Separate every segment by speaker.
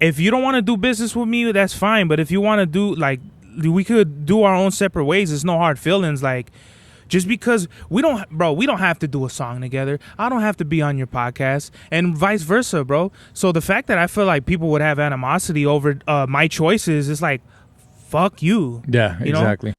Speaker 1: if you don't want to do business with me, that's fine. But if you want to do, like, we could do our own separate ways. There's no hard feelings. Like, just because we don't have to do a song together. I don't have to be on your podcast, and vice versa, bro. So the fact that I feel like people would have animosity over my choices is like, fuck you.
Speaker 2: Yeah, exactly.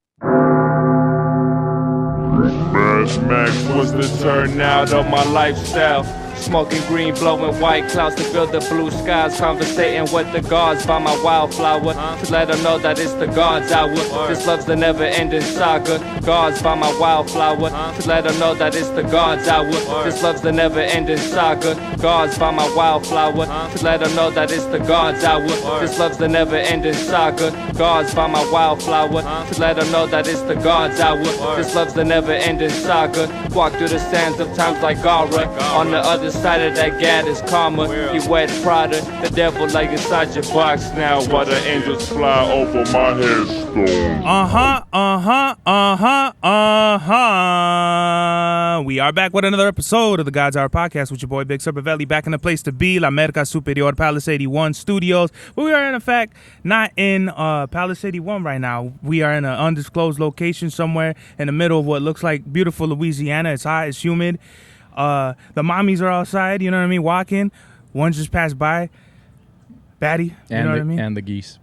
Speaker 3: Max was the turnout of my lifestyle. Smoking green, blowing white clouds to build the blue skies. Conversating with the gods by my wildflower to let them know that it's the God's hour. This love's the never-ending saga. Gods by my wildflower to let them know that it's the God's hour. This love's the never-ending saga. Gods by my wildflower to let them know that it's the God's hour. This love's the never-ending saga. Gods by my wildflower to let them know that it's the God's hour. This love's the never-ending saga. Walk through the sands of times like Gara. On the other side of that gad is karma. You wet Prada, the devil like inside your box now. While the angels fly over my headstone.
Speaker 1: We are back with another episode of the God's Hour Podcast with your boy Big Supervelli, back in the place to be, La Merca Superior Palace 81 Studios. But we are in fact not in Palace 81 right now. We are in an undisclosed location somewhere in the middle of what looks like beautiful Louisiana. It's hot, it's humid. The mommies are outside, you know what I mean, walking. One just passed by. Batty, you know what I mean?
Speaker 2: And the geese.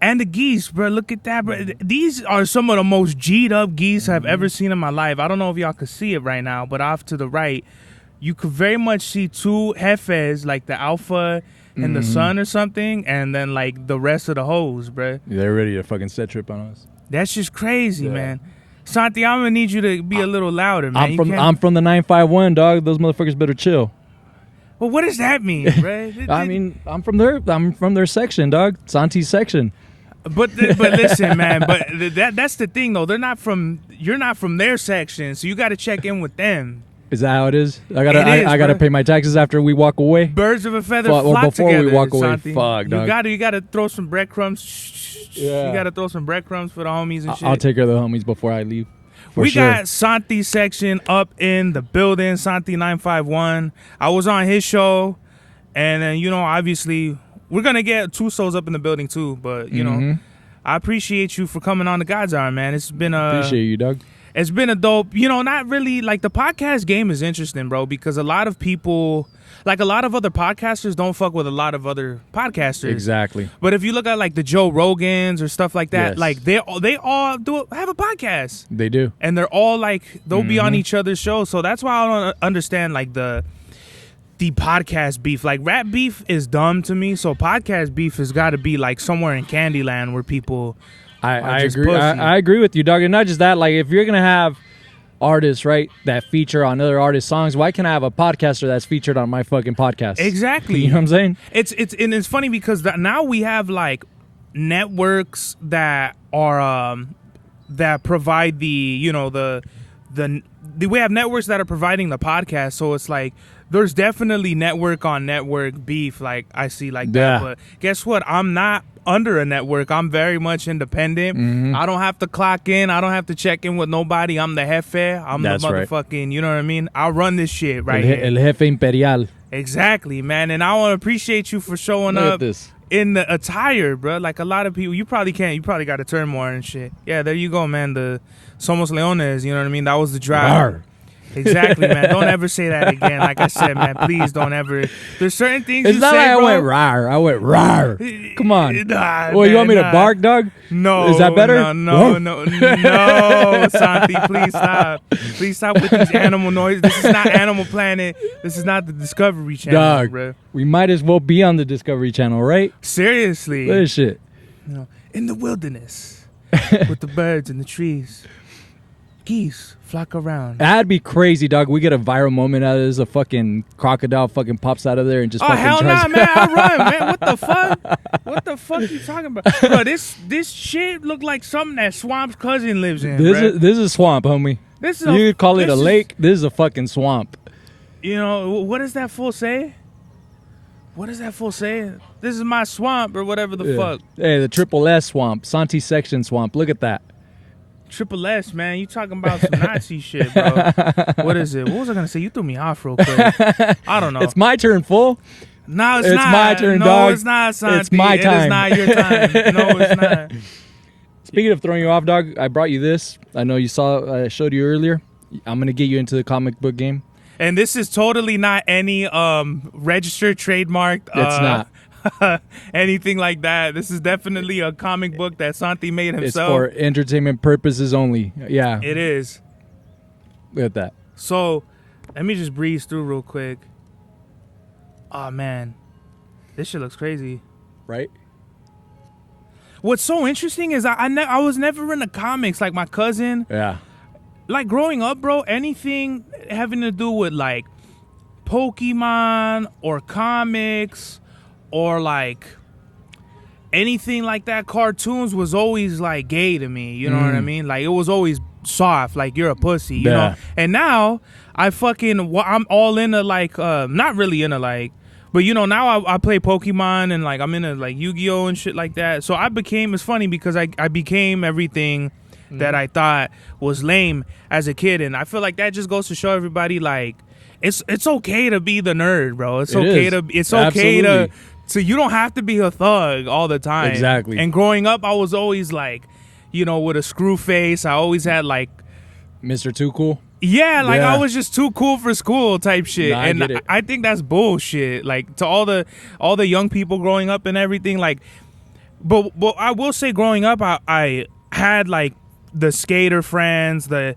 Speaker 1: And the geese, bro. Look at that, bro. These are some of the most G'd up geese I've ever seen in my life. I don't know if y'all can see it right now, but off to the right, you could very much see two jefes, like the alpha and the son or something, and then like the rest of the hoes, bro.
Speaker 2: They're ready to fucking set trip on us.
Speaker 1: That's just crazy, man. Santi, I'm gonna need you to be a little louder, man.
Speaker 2: I'm from the 951, dog. Those motherfuckers better chill.
Speaker 1: Well, what does that mean, bro?
Speaker 2: I mean, I'm from their section, dog. Santi's section.
Speaker 1: But listen, man. But that's the thing, though. You're not from their section, so you got to check in with them.
Speaker 2: Is that how it is? I gotta pay my taxes after we walk away.
Speaker 1: Birds of a feather flock
Speaker 2: before
Speaker 1: together,
Speaker 2: we walk away.
Speaker 1: Santi.
Speaker 2: Fuck, dog.
Speaker 1: You gotta throw some breadcrumbs. Yeah. You gotta throw some breadcrumbs for the homies and shit.
Speaker 2: I'll take care of the homies before I leave.
Speaker 1: We got Santi section up in the building. Santi 951. I was on his show, and then obviously we're gonna get two souls up in the building too. But you know, I appreciate you for coming on the God's Hour, man. It's been
Speaker 2: appreciate you, Doug.
Speaker 1: It's been a dope, not really, like, the podcast game is interesting, bro, because a lot of people, like, a lot of other podcasters don't fuck with a lot of other podcasters.
Speaker 2: Exactly.
Speaker 1: But if you look at, like, the Joe Rogans or stuff like that, like, they all have a podcast.
Speaker 2: They do.
Speaker 1: And they're all, like, they'll be on each other's show. So that's why I don't understand, like, the podcast beef. Like, rap beef is dumb to me, so podcast beef has got to be, like, somewhere in Candyland where people...
Speaker 2: I agree. I agree with you, dog. And not just that, like, if you're gonna have artists, right, that feature on other artists' songs, why can't I have a podcaster that's featured on my fucking podcast?
Speaker 1: Exactly.
Speaker 2: You know what I'm saying?
Speaker 1: It's funny because now we have, like, networks that are that provide we have networks that are providing the podcast, so it's like there's definitely network on network beef, like I see like that. But guess what? I'm not under a network. I'm very much independent. I don't have to clock in. I don't have to check in with nobody. I'm the jefe. I'm the motherfucking, you know what I mean? I'll run this shit right here.
Speaker 2: El jefe imperial.
Speaker 1: Exactly, man. And I want to appreciate you for showing up in the attire, bro. Like a lot of people, you probably got to turn more and shit. Yeah, there you go, man. The Somos Leones, you know what I mean? That was the drive. Rawr. Exactly, man. Don't ever say that again. Like I said, man, please don't ever. There's certain things
Speaker 2: it's
Speaker 1: you
Speaker 2: not
Speaker 1: say,
Speaker 2: like
Speaker 1: bro.
Speaker 2: I went rawr. I went rawr. Come on.
Speaker 1: Nah,
Speaker 2: well, you want me to bark, dog?
Speaker 1: No.
Speaker 2: Is that better?
Speaker 1: No, Santi, please stop. Please stop with these animal noises. This is not Animal Planet. This is not the Discovery Channel,
Speaker 2: dog,
Speaker 1: bro.
Speaker 2: We might as well be on the Discovery Channel, right?
Speaker 1: Seriously.
Speaker 2: This shit.
Speaker 1: In the wilderness with the birds and the trees. Geese flock around.
Speaker 2: That'd be crazy, dog. We get a viral moment out of this. A fucking crocodile fucking pops out of there and just fucking
Speaker 1: hell nah, man. I run, man. What the fuck? What the fuck you talking about? Bro, this shit look like something that Swamp's cousin lives in,
Speaker 2: This is a swamp, homie. You could call it a lake. This is a fucking swamp.
Speaker 1: You know, what does that fool say? What does that fool say? This is my swamp or whatever the fuck.
Speaker 2: Hey, the Triple S swamp. Santi section swamp. Look at that.
Speaker 1: Triple S, man. You talking about some Nazi shit, bro. What is it? What was I going to say? You threw me off real quick. I don't know.
Speaker 2: It's my turn, fool.
Speaker 1: No, it's
Speaker 2: It's
Speaker 1: not.
Speaker 2: my turn,
Speaker 1: no,
Speaker 2: dog.
Speaker 1: It's not, Santi.
Speaker 2: It's my
Speaker 1: It
Speaker 2: time.
Speaker 1: is not your time. No, it's not.
Speaker 2: Speaking of throwing you off, dog, I brought you this. I know you saw. I showed you earlier. I'm gonna get you into the comic book game.
Speaker 1: And this is totally not any registered, trademarked.
Speaker 2: It's not
Speaker 1: anything like that. This is definitely a comic book that Santi made himself.
Speaker 2: It's for entertainment purposes only. Yeah,
Speaker 1: It is.
Speaker 2: look at that.
Speaker 1: So, let me just breeze through real quick. Oh man, this shit looks crazy.
Speaker 2: Right?
Speaker 1: What's so interesting is I was never into comics. Like my cousin,
Speaker 2: Yeah.
Speaker 1: like growing up, bro, anything having to do with like Pokemon or comics or like anything like that, cartoons was always like gay to me. You know what I mean? Like it was always soft, like you're a pussy, you know? And now I'm all into like, not really into like, but you know, now I play Pokemon and like I'm into like Yu-Gi-Oh and shit like that. So it's funny because I became everything that I thought was lame as a kid, and I feel like that just goes to show everybody like it's okay to be the nerd, bro. It's okay to so you don't have to be a thug all the time.
Speaker 2: Exactly.
Speaker 1: And growing up, I was always like, you know, with a screw face. I always had like
Speaker 2: Mr. Too Cool.
Speaker 1: yeah, like
Speaker 2: Yeah.
Speaker 1: I was just too cool for school type shit.
Speaker 2: Nah, I
Speaker 1: And
Speaker 2: get it.
Speaker 1: I think that's bullshit. Like to all the young people growing up and everything, like but I will say growing up I had like the skater friends, the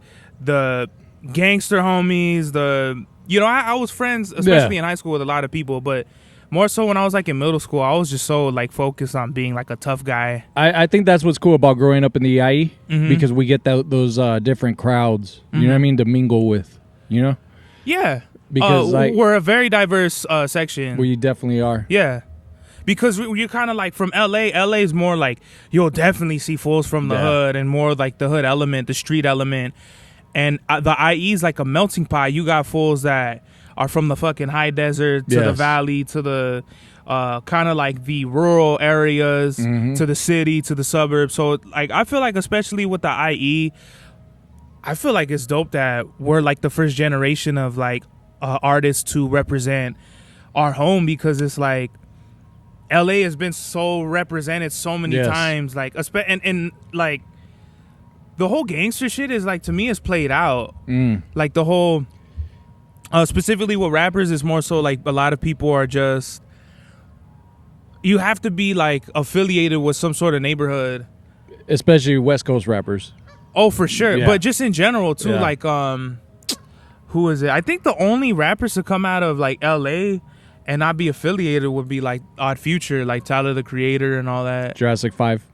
Speaker 1: gangster homies, I was friends, especially in high school, with a lot of people, but more so when I was like in middle school, I was just so like focused on being like a tough guy.
Speaker 2: I think that's what's cool about growing up in the IE because we get those different crowds, you know what I mean, to mingle with, you know?
Speaker 1: Yeah.
Speaker 2: Because like,
Speaker 1: we're a very diverse section.
Speaker 2: we definitely are.
Speaker 1: Yeah. Because you're kind of like from LA. LA is more like you'll definitely see fools from the hood and more like the hood element, the street element. And the IE is like a melting pot. You got fools that are from the fucking high desert to the valley to the kind of like the rural areas to the city to the suburbs. So like I feel like especially with the IE, I feel like it's dope that we're like the first generation of like artists to represent our home, because it's like LA has been so represented so many times, like and like the whole gangster shit is like, to me, is played out. Like the whole specifically with rappers is more so like a lot of people are just, you have to be like affiliated with some sort of neighborhood,
Speaker 2: especially West Coast rappers.
Speaker 1: Oh, for sure. But just in general too, like who is it? I think the only rappers to come out of like LA and not be affiliated would be like Odd Future, like Tyler the Creator and all that.
Speaker 2: Jurassic 5.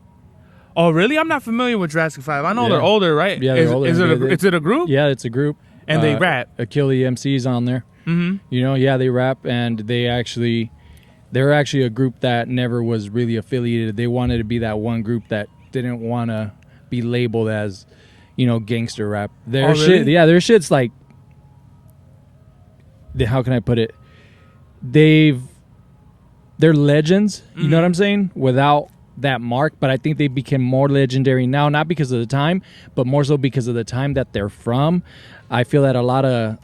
Speaker 1: Oh, really? I'm not familiar with Jurassic 5. I know they're older, right?
Speaker 2: Yeah, they're older.
Speaker 1: Is it a group?
Speaker 2: Yeah, it's a group.
Speaker 1: And they rap.
Speaker 2: Achille MC's on there. You know, they rap, and they're actually a group that never was really affiliated. They wanted to be that one group that didn't want to be labeled as, you know, gangster rap. Their their shit's like, how can I put it? They're legends, you know what I'm saying? Without that mark, but I think they became more legendary now, not because of the time, but more so because of the time that they're from. I feel that a lot of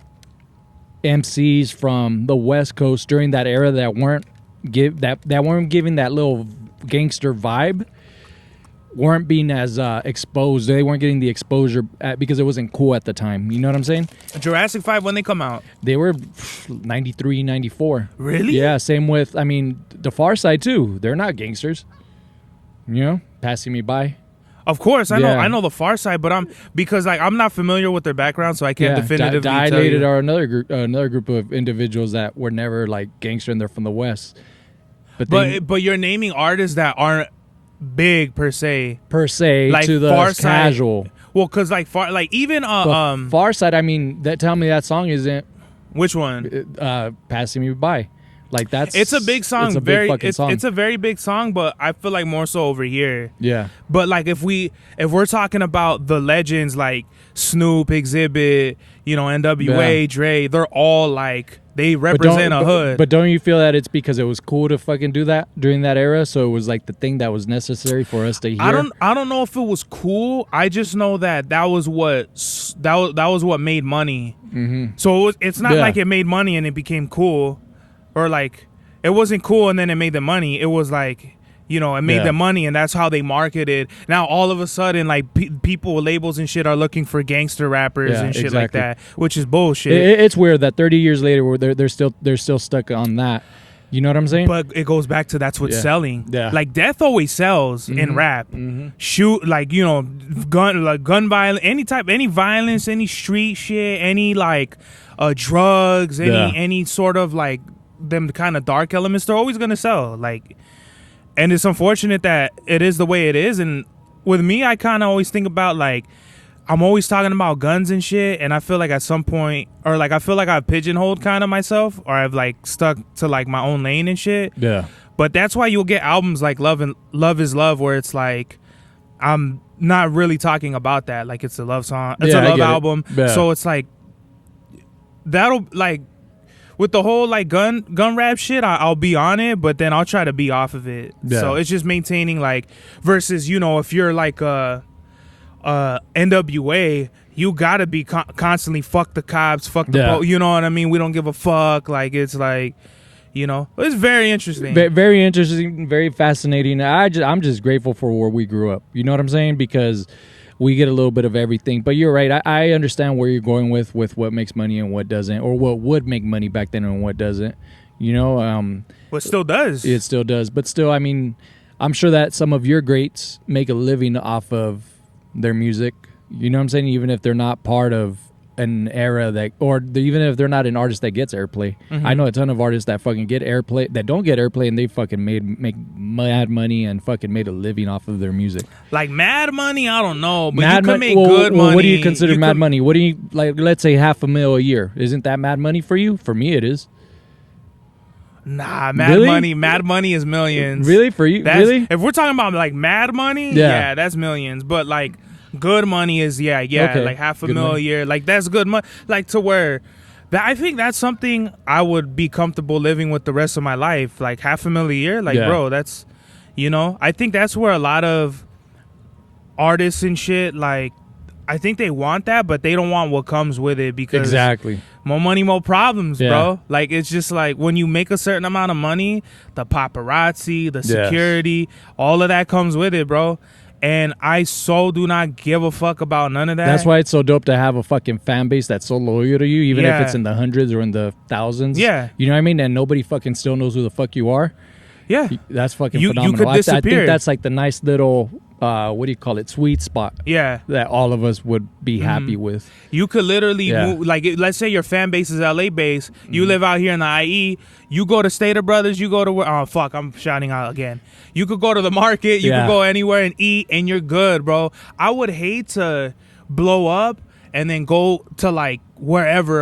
Speaker 2: MCs from the West Coast during that era that weren't giving that little gangster vibe weren't being as exposed. They weren't getting the exposure because it wasn't cool at the time. You know what I'm saying?
Speaker 1: Jurassic 5, when they come out?
Speaker 2: They were 93, 94.
Speaker 1: Really?
Speaker 2: Yeah, same with, I mean, the Far Side too. They're not gangsters. You know, Passing Me By.
Speaker 1: Of course, I know the Far Side, but I'm not familiar with their background, so I can't definitively tell
Speaker 2: Dilated
Speaker 1: you.
Speaker 2: are another group of individuals that were never like gangster, and they're from the West.
Speaker 1: But you're naming artists that aren't big per se,
Speaker 2: like to the
Speaker 1: Far Side,
Speaker 2: casual.
Speaker 1: Well, because like
Speaker 2: Far Side. I mean, tell me that song isn't.
Speaker 1: Which one?
Speaker 2: Passing Me By. Like
Speaker 1: it's a big song.
Speaker 2: It's a big fucking song.
Speaker 1: It's a very big song, but I feel like more so over here.
Speaker 2: Yeah.
Speaker 1: But like if we're talking about the legends like Snoop, Exhibit, you know, NWA, Dre, they're all like, they represent a hood.
Speaker 2: But don't you feel that it's because it was cool to fucking do that during that era? So it was like the thing that was necessary for us to hear.
Speaker 1: I don't know if it was cool. I just know that was what made money. So it's not like it made money and it became cool, or like, it wasn't cool, and then it made them money. It was like, you know, it made them money, and that's how they marketed. Now all of a sudden, like people with labels and shit are looking for gangster rappers and shit like that, which is bullshit.
Speaker 2: It's weird that 30 years later, they're still stuck on that. You know what I'm saying?
Speaker 1: But it goes back to that's what's selling.
Speaker 2: Yeah.
Speaker 1: Like death always sells in rap. Shoot, like, you know, gun violence, any violence, any street shit, any like drugs, any sort of like them kind of dark elements, they're always gonna sell. Like, and it's unfortunate that it is the way it is. And with me, I kind of always think about like, I'm always talking about guns and shit, and I feel like at some point, or like I feel like I've pigeonholed kind of myself, or I've like stuck to like my own lane and shit.
Speaker 2: Yeah.
Speaker 1: But that's why you'll get albums like Love is Love, where it's like I'm not really talking about that. Like it's a love song, it's a love album.
Speaker 2: Yeah.
Speaker 1: So it's like that'll like with the whole like gun rap shit, I'll be on it, but then I'll try to be off of it.
Speaker 2: Yeah.
Speaker 1: So it's just maintaining like versus, you know, if you're like NWA, you gotta be constantly fuck the cops, fuck the you know what I mean? We don't give a fuck. Like it's like, you know, it's very interesting.
Speaker 2: Very interesting, very fascinating. I'm just grateful for where we grew up. You know what I'm saying? Because we get a little bit of everything. But you're right. I understand where you're going with what makes money and what doesn't, or what would make money back then and what doesn't. You know,
Speaker 1: what still does.
Speaker 2: It still does. But still, I mean, I'm sure that some of your greats make a living off of their music. You know what I'm saying? Even if they're not part of an era that, or even if they're not an artist that gets airplay. I know a ton of artists that fucking get airplay, that don't get airplay, and they fucking make mad money and fucking made a living off of their music.
Speaker 1: Like mad money, I don't know, but
Speaker 2: mad
Speaker 1: you can make good money.
Speaker 2: What do you consider mad money? What do you, like, let's say $500,000 a year. Isn't that mad money for you? For me, it is.
Speaker 1: Nah, mad money is millions.
Speaker 2: Really? For you? Really?
Speaker 1: If we're talking about like mad money, yeah, that's millions. But like good money is okay. Like $500,000 a year. Like that's good money. Like to where I think that's something I would be comfortable living with the rest of my life. Like $500,000 a year. Like bro, that's, you know, I think that's where a lot of artists and shit, like I think they want that, but they don't want what comes with it, because more money, more problems, bro. Like it's just like when you make a certain amount of money, the paparazzi, the security, all of that comes with it, bro. And I so do not give a fuck about none of that.
Speaker 2: That's why it's so dope to have a fucking fan base that's so loyal to you, even if it's in the hundreds or in the thousands.
Speaker 1: Yeah.
Speaker 2: You know what I mean? And nobody fucking still knows who the fuck you are.
Speaker 1: Yeah.
Speaker 2: That's fucking phenomenal.
Speaker 1: You could disappear.
Speaker 2: I think that's like the nice little, what do you call it, sweet spot.
Speaker 1: Yeah.
Speaker 2: That all of us would be happy with.
Speaker 1: You could literally move, like let's say your fan base is LA based. You live out here in the IE. You go to Stater Brothers. You go to where? Oh fuck! I'm shouting out again. You could go to the market. You could go anywhere and eat, and you're good, bro. I would hate to blow up and then go to like wherever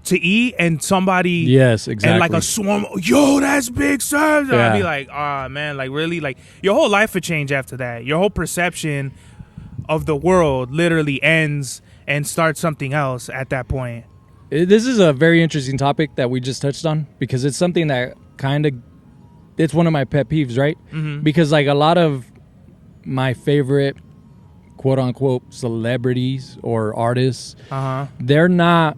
Speaker 1: to eat, and somebody and like a swarm. Yo, that's Big Sam. I'd be like, man, like really, like your whole life would change after that. Your whole perception of the world literally ends and starts something else at that point.
Speaker 2: This is a very interesting topic that we just touched on, because it's something that it's one of my pet peeves, right? Because like a lot of my favorite quote unquote celebrities or artists, they're not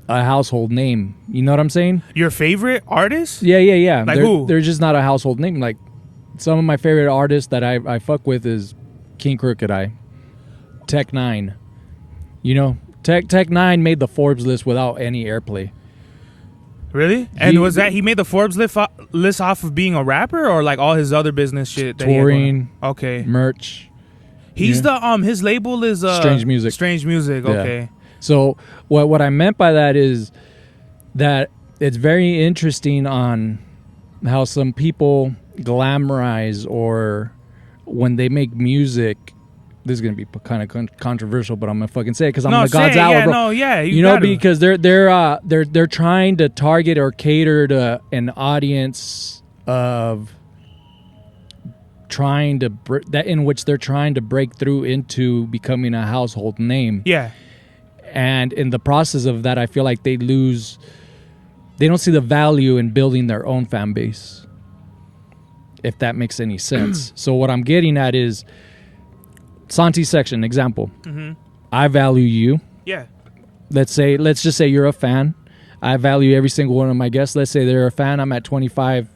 Speaker 2: a household name. You know what I'm saying?
Speaker 1: Your favorite artists?
Speaker 2: Yeah.
Speaker 1: Like who?
Speaker 2: They're just not a household name. Like some of my favorite artists that I fuck with is King Crooked Eye, Tech Nine. You know, Tech Nine made the Forbes list without any airplay.
Speaker 1: Really? And was that he made the Forbes list off of being a rapper, or like all his other business shit?
Speaker 2: Touring, merch.
Speaker 1: He's the his label is
Speaker 2: Strange Music.
Speaker 1: Strange Music. Okay.
Speaker 2: Yeah. So what I meant by that is that it's very interesting on how some people glamorize, or when they make music. This is gonna be kind of controversial, but I'm gonna fucking say it because I'm the God's hour, bro. You know, because they're trying to target or cater to an audience of trying to in which they're trying to break through into becoming a household name.
Speaker 1: Yeah,
Speaker 2: and in the process of that, I feel like they don't see the value in building their own fan base, if that makes any sense. So what I'm getting at is, Santi section example. I value you.
Speaker 1: Yeah.
Speaker 2: Let's just say you're a fan. I value every single one of my guests. Let's say they're a fan. I'm at 25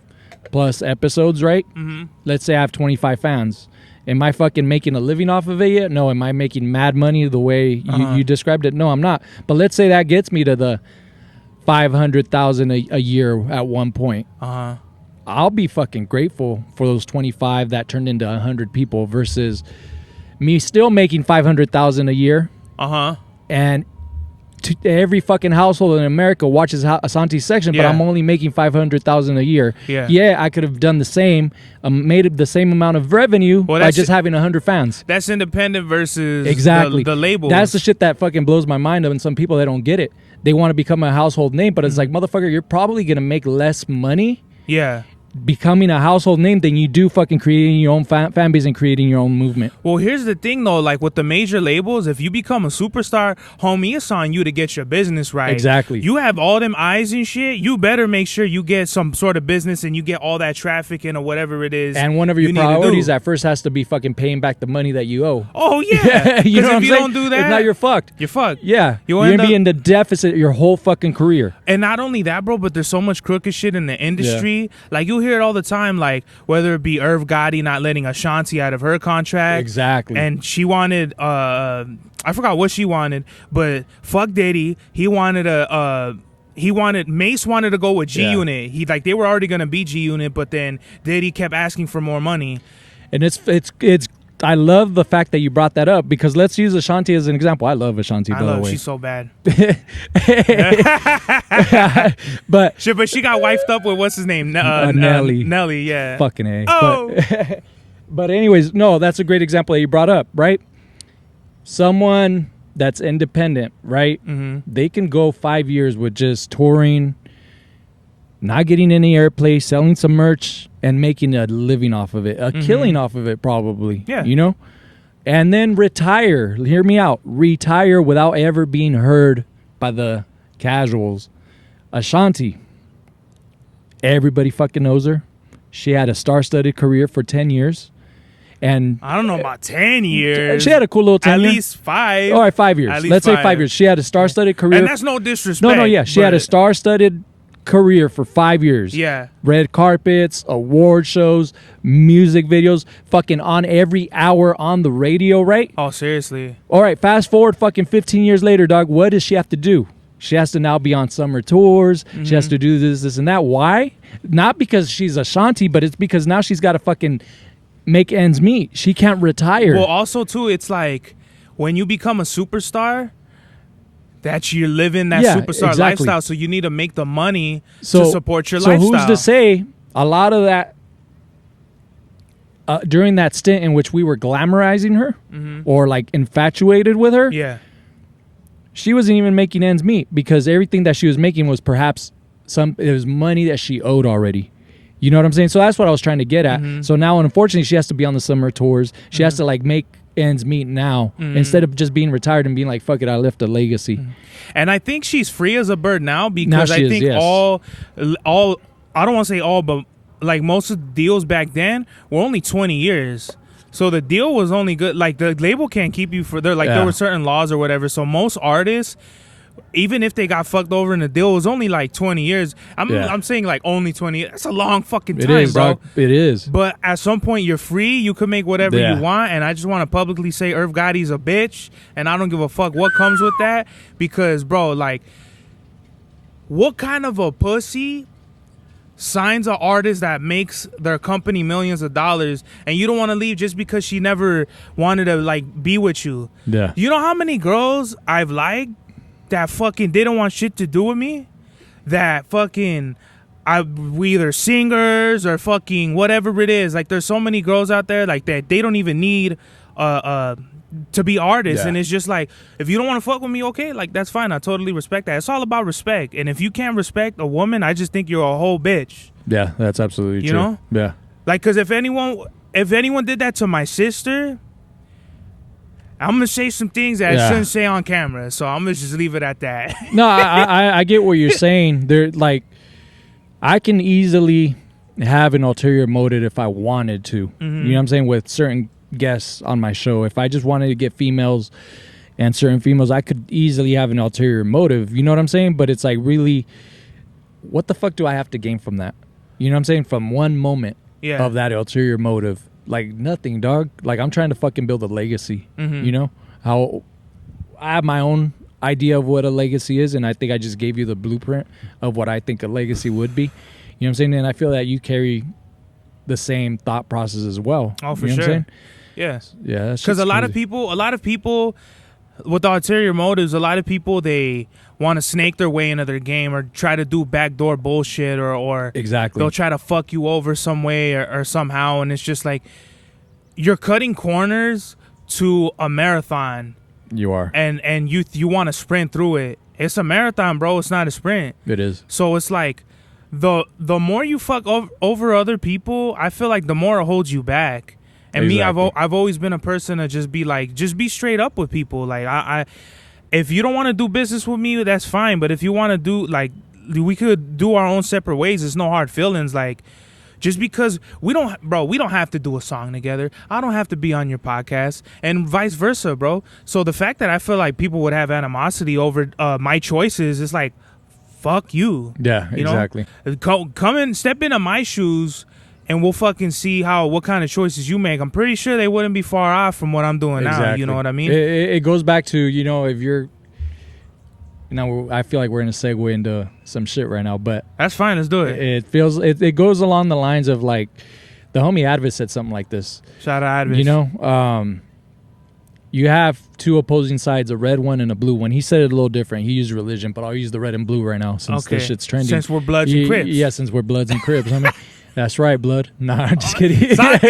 Speaker 2: plus episodes, right?
Speaker 1: Mm-hmm.
Speaker 2: Let's say I have 25 fans. Am I fucking making a living off of it yet? No. Am I making mad money the way you described it? No, I'm not. But let's say that gets me to the 500,000 a year at one point. I'll be fucking grateful for those 25 that turned into 100 people versus me still making 500,000 a year. And every fucking household in America watches Santi's section, but I'm only making 500,000 a year. Yeah, I could have done the same, made the same amount of revenue by just having 100 fans.
Speaker 1: That's independent versus
Speaker 2: exactly
Speaker 1: the label.
Speaker 2: That's the shit that fucking blows my mind. And some people, they don't get it. They want to become a household name, but it's like, motherfucker, you're probably gonna make less money. Becoming a household name than you do fucking creating your own fan base and creating your own movement.
Speaker 1: Well, here's the thing though, like with the major labels, if you become a superstar, homie, it's on you to get your business right.
Speaker 2: Exactly.
Speaker 1: You have all them eyes and shit, you better make sure you get some sort of business and you get all that traffic in or whatever it is.
Speaker 2: And one of your priorities at first has to be fucking paying back the money that you owe.
Speaker 1: Oh yeah.
Speaker 2: You know what I'm
Speaker 1: if you don't do that,
Speaker 2: if not, you're fucked.
Speaker 1: You're fucked.
Speaker 2: Yeah. You're gonna be in the deficit your whole fucking career.
Speaker 1: And not only that, bro, but there's so much crooked shit in the industry. Like you'll hear it all the time. Like whether it be Irv Gotti not letting Ashanti out of her contract.
Speaker 2: Exactly.
Speaker 1: And she wanted, I forgot what she wanted, but fuck Diddy. Mace wanted to go with G Unit. He they were already gonna be G Unit, but then Diddy kept asking for more money.
Speaker 2: And it's I love the fact that you brought that up because let's use Ashanti as an example. I love Ashanti, by the way.
Speaker 1: She's so bad.
Speaker 2: but
Speaker 1: she got wifed up with what's his name?
Speaker 2: Nelly.
Speaker 1: Nelly, yeah.
Speaker 2: Fucking A.
Speaker 1: Oh.
Speaker 2: But anyways, no, that's a great example that you brought up, right? Someone that's independent, right? They can go 5 years with just touring, not getting any airplay, selling some merch, and making a living off of it, a killing off of it probably, you know? And then retire, hear me out, retire without ever being heard by the casuals. Ashanti, everybody fucking knows her. She had a star-studded career for 10 years. And
Speaker 1: I don't know about 10 years.
Speaker 2: She had a cool little tenure.
Speaker 1: At least 5.
Speaker 2: All right, 5 years. Let's say 5 years. She had a star-studded career.
Speaker 1: And that's no disrespect.
Speaker 2: No, yeah. She had a star-studded career for 5 years.
Speaker 1: Yeah.
Speaker 2: Red carpets, award shows, music videos, fucking on every hour on the radio, right?
Speaker 1: Oh, seriously.
Speaker 2: All right, fast forward fucking 15 years later, dog. What does she have to do? She has to now be on summer tours. She has to do this, and that. Why? Not because she's Ashanti, but it's because now she's got to fucking make ends meet. She can't retire.
Speaker 1: Well, also, too, it's like when you become a superstar, that you're living that superstar lifestyle, so you need to make the money to support your lifestyle.
Speaker 2: So who's to say a lot of that during that stint in which we were glamorizing her or like infatuated with her, she wasn't even making ends meet because everything that she was making was perhaps it was money that she owed already. You know what I'm saying? So that's what I was trying to get at. So now, unfortunately, she has to be on the summer tours. She has to like make ends meet now instead of just being retired and being like, fuck it, I left a legacy.
Speaker 1: And I think she's free as a bird now because I think all I don't want to say all, but like most of the deals back then were only 20 years. So the deal was only good. Like the label can't keep you for there. Like there were certain laws or whatever. So most artists, even if they got fucked over in the deal, it was only like 20 years. I'm saying like only 20 years. That's a long fucking time, bro.
Speaker 2: Dog. It is.
Speaker 1: But at some point, you're free. You can make whatever you want. And I just want to publicly say Irv Gotti's a bitch. And I don't give a fuck what comes with that. Because, bro, like, what kind of a pussy signs an artist that makes their company millions of dollars and you don't want to leave just because she never wanted to, like, be with you?
Speaker 2: Yeah.
Speaker 1: You know how many girls I've liked that fucking didn't want shit to do with me, that fucking we either singers or fucking whatever it is. Like there's so many girls out there like that they don't even need to be artists, and it's just like, if you don't want to fuck with me, okay, like that's fine. I totally respect that. It's all about respect, and if you can't respect a woman, I just think you're a whole bitch.
Speaker 2: Yeah, that's absolutely true. You know? Yeah.
Speaker 1: Like, because if anyone did that to my sister, I'm going to say some things that I shouldn't say on camera, so I'm going to just leave it at that.
Speaker 2: No, I get what you're saying. They're like, I can easily have an ulterior motive if I wanted to. You know what I'm saying? With certain guests on my show. If I just wanted to get females and certain females, I could easily have an ulterior motive. You know what I'm saying? But it's like, really, what the fuck do I have to gain from that? You know what I'm saying? From one moment of that ulterior motive. Like, nothing, dog. Like, I'm trying to fucking build a legacy. You know? How I have my own idea of what a legacy is, and I think I just gave you the blueprint of what I think a legacy would be. You know what I'm saying? And I feel that you carry the same thought process as well.
Speaker 1: Oh, for
Speaker 2: you know
Speaker 1: sure.
Speaker 2: What I'm saying?
Speaker 1: Yes.
Speaker 2: Yeah.
Speaker 1: Because a lot of people with ulterior motives, a lot of people, they want to snake their way into their game or try to do backdoor bullshit or
Speaker 2: exactly.
Speaker 1: They'll try to fuck you over some way or somehow. And it's just like, you're cutting corners to a marathon.
Speaker 2: You are.
Speaker 1: And you want to sprint through it. It's a marathon, bro. It's not a sprint.
Speaker 2: It is.
Speaker 1: So it's like, the more you fuck over other people, I feel like the more it holds you back. And
Speaker 2: exactly.
Speaker 1: me, I've always been a person to just be straight up with people. Like, I if you don't want to do business with me, that's fine. But if you want to do, like, we could do our own separate ways. There's no hard feelings. Like, just because we don't have to do a song together. I don't have to be on your podcast, and vice versa, bro. So the fact that I feel like people would have animosity over my choices is like, fuck you.
Speaker 2: Yeah,
Speaker 1: you
Speaker 2: exactly.
Speaker 1: Come and step into my shoes, and we'll fucking see what kind of choices you make. I'm pretty sure they wouldn't be far off from what I'm doing now. You know what I mean?
Speaker 2: It goes back to, you know, if you're. Now I feel like we're gonna segue into some shit right now, but
Speaker 1: that's fine. Let's do it.
Speaker 2: It goes along the lines of, like, the homie Advis said something like this.
Speaker 1: Shout out Advis.
Speaker 2: You know, you have two opposing sides, a red one and a blue one. He said it a little different. He used religion, but I'll use the red and blue right now since this shit's trending.
Speaker 1: Since we're Bloods and Crips.
Speaker 2: Yeah, since we're Bloods and Crips. I mean, that's right, blood. Nah, I'm just kidding.
Speaker 1: Stop.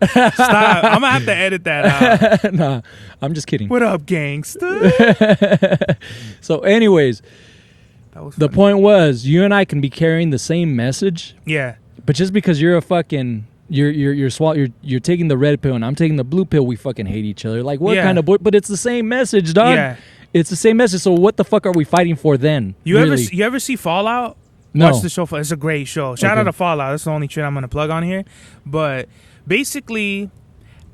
Speaker 1: I'm gonna have to edit that out.
Speaker 2: Nah, I'm just kidding.
Speaker 1: What up, gangster?
Speaker 2: So, anyways, the point was, you and I can be carrying the same message.
Speaker 1: Yeah.
Speaker 2: But just because you're a fucking you're taking the red pill and I'm taking the blue pill, we fucking hate each other. Like, what kind of boy? But it's the same message, dog.
Speaker 1: Yeah.
Speaker 2: It's the same message. So what the fuck are we fighting for then?
Speaker 1: You ever see Fallout?
Speaker 2: No.
Speaker 1: Watch the show. It's a great show. Shout out to Fallout. That's the only shit I'm gonna plug on here. But basically,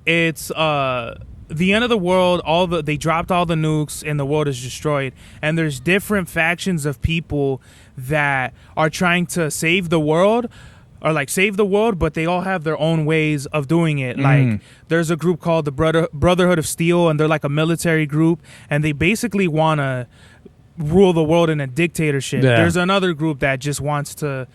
Speaker 1: it's the end of the world. They dropped all the nukes and the world is destroyed. And there's different factions of people that are trying to save the world. Or like save the world, but they all have their own ways of doing it. Like, there's a group called the Brotherhood of Steel, and they're like a military group, and they basically want to rule the world in a dictatorship.
Speaker 2: Yeah.
Speaker 1: There's another group that just wants to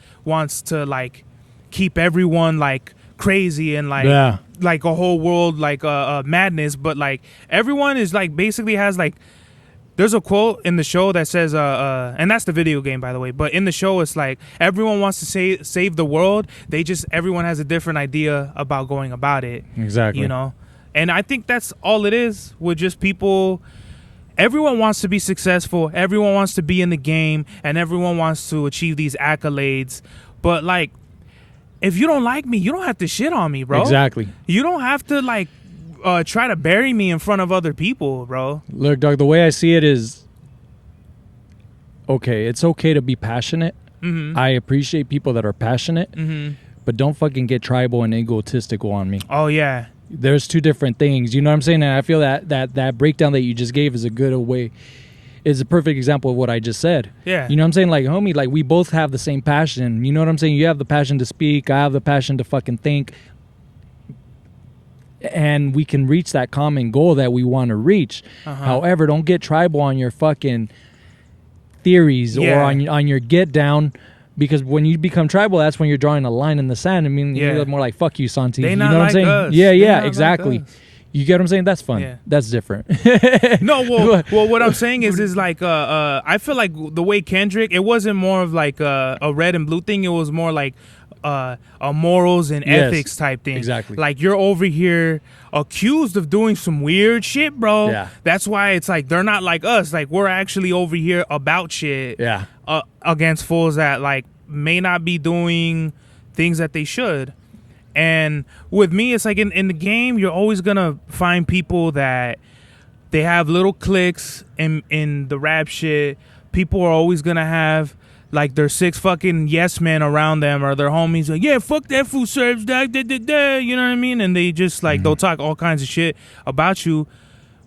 Speaker 1: like keep everyone like crazy and like like a whole world like madness. But like everyone is like basically has like. There's a quote in the show that says, and that's the video game, by the way, but in the show, it's like, everyone wants to save the world. Everyone has a different idea about going about it.
Speaker 2: Exactly.
Speaker 1: You know? And I think that's all it is with just people. Everyone wants to be successful. Everyone wants to be in the game, and everyone wants to achieve these accolades. But like, if you don't like me, you don't have to shit on me, bro.
Speaker 2: Exactly.
Speaker 1: You don't have to like, try to bury me in front of other people, bro.
Speaker 2: Look, dog, the way I see it is, okay, it's okay to be passionate. I appreciate people that are passionate, but don't fucking get tribal and egotistical on me.
Speaker 1: Oh, yeah.
Speaker 2: There's two different things. You know what I'm saying? And I feel that breakdown that you just gave is a good way. Is a perfect example of what I just said.
Speaker 1: Yeah.
Speaker 2: You know what I'm saying? Like, homie, like, we both have the same passion. You know what I'm saying? You have the passion to speak. I have the passion to fucking think. And we can reach that common goal that we want to reach. However, don't get tribal on your fucking theories or on your get down, because when you become tribal, that's when you're drawing a line in the sand. I mean, you're more like, fuck you, Santi.
Speaker 1: They
Speaker 2: you
Speaker 1: not
Speaker 2: know what
Speaker 1: like
Speaker 2: I'm saying?
Speaker 1: us.
Speaker 2: Yeah, exactly. Like you get what I'm saying? That's fun.
Speaker 1: Yeah.
Speaker 2: That's different.
Speaker 1: No, well, what I'm saying is like, I feel like the way Kendrick, it wasn't more of like a red and blue thing. It was more like a morals and ethics type thing.
Speaker 2: Exactly.
Speaker 1: Like, you're over here accused of doing some weird shit, bro.
Speaker 2: Yeah.
Speaker 1: That's why it's like they're not like us. Like, we're actually over here about shit.
Speaker 2: Yeah.
Speaker 1: Against fools that like may not be doing things that they should. And with me, it's like in the game, you're always gonna find people that they have little cliques in the rap shit. People are always gonna have like their 6 fucking yes men around them, or their homies like, yeah, fuck that food serves that, you know what I mean? And they just like they'll talk all kinds of shit about you.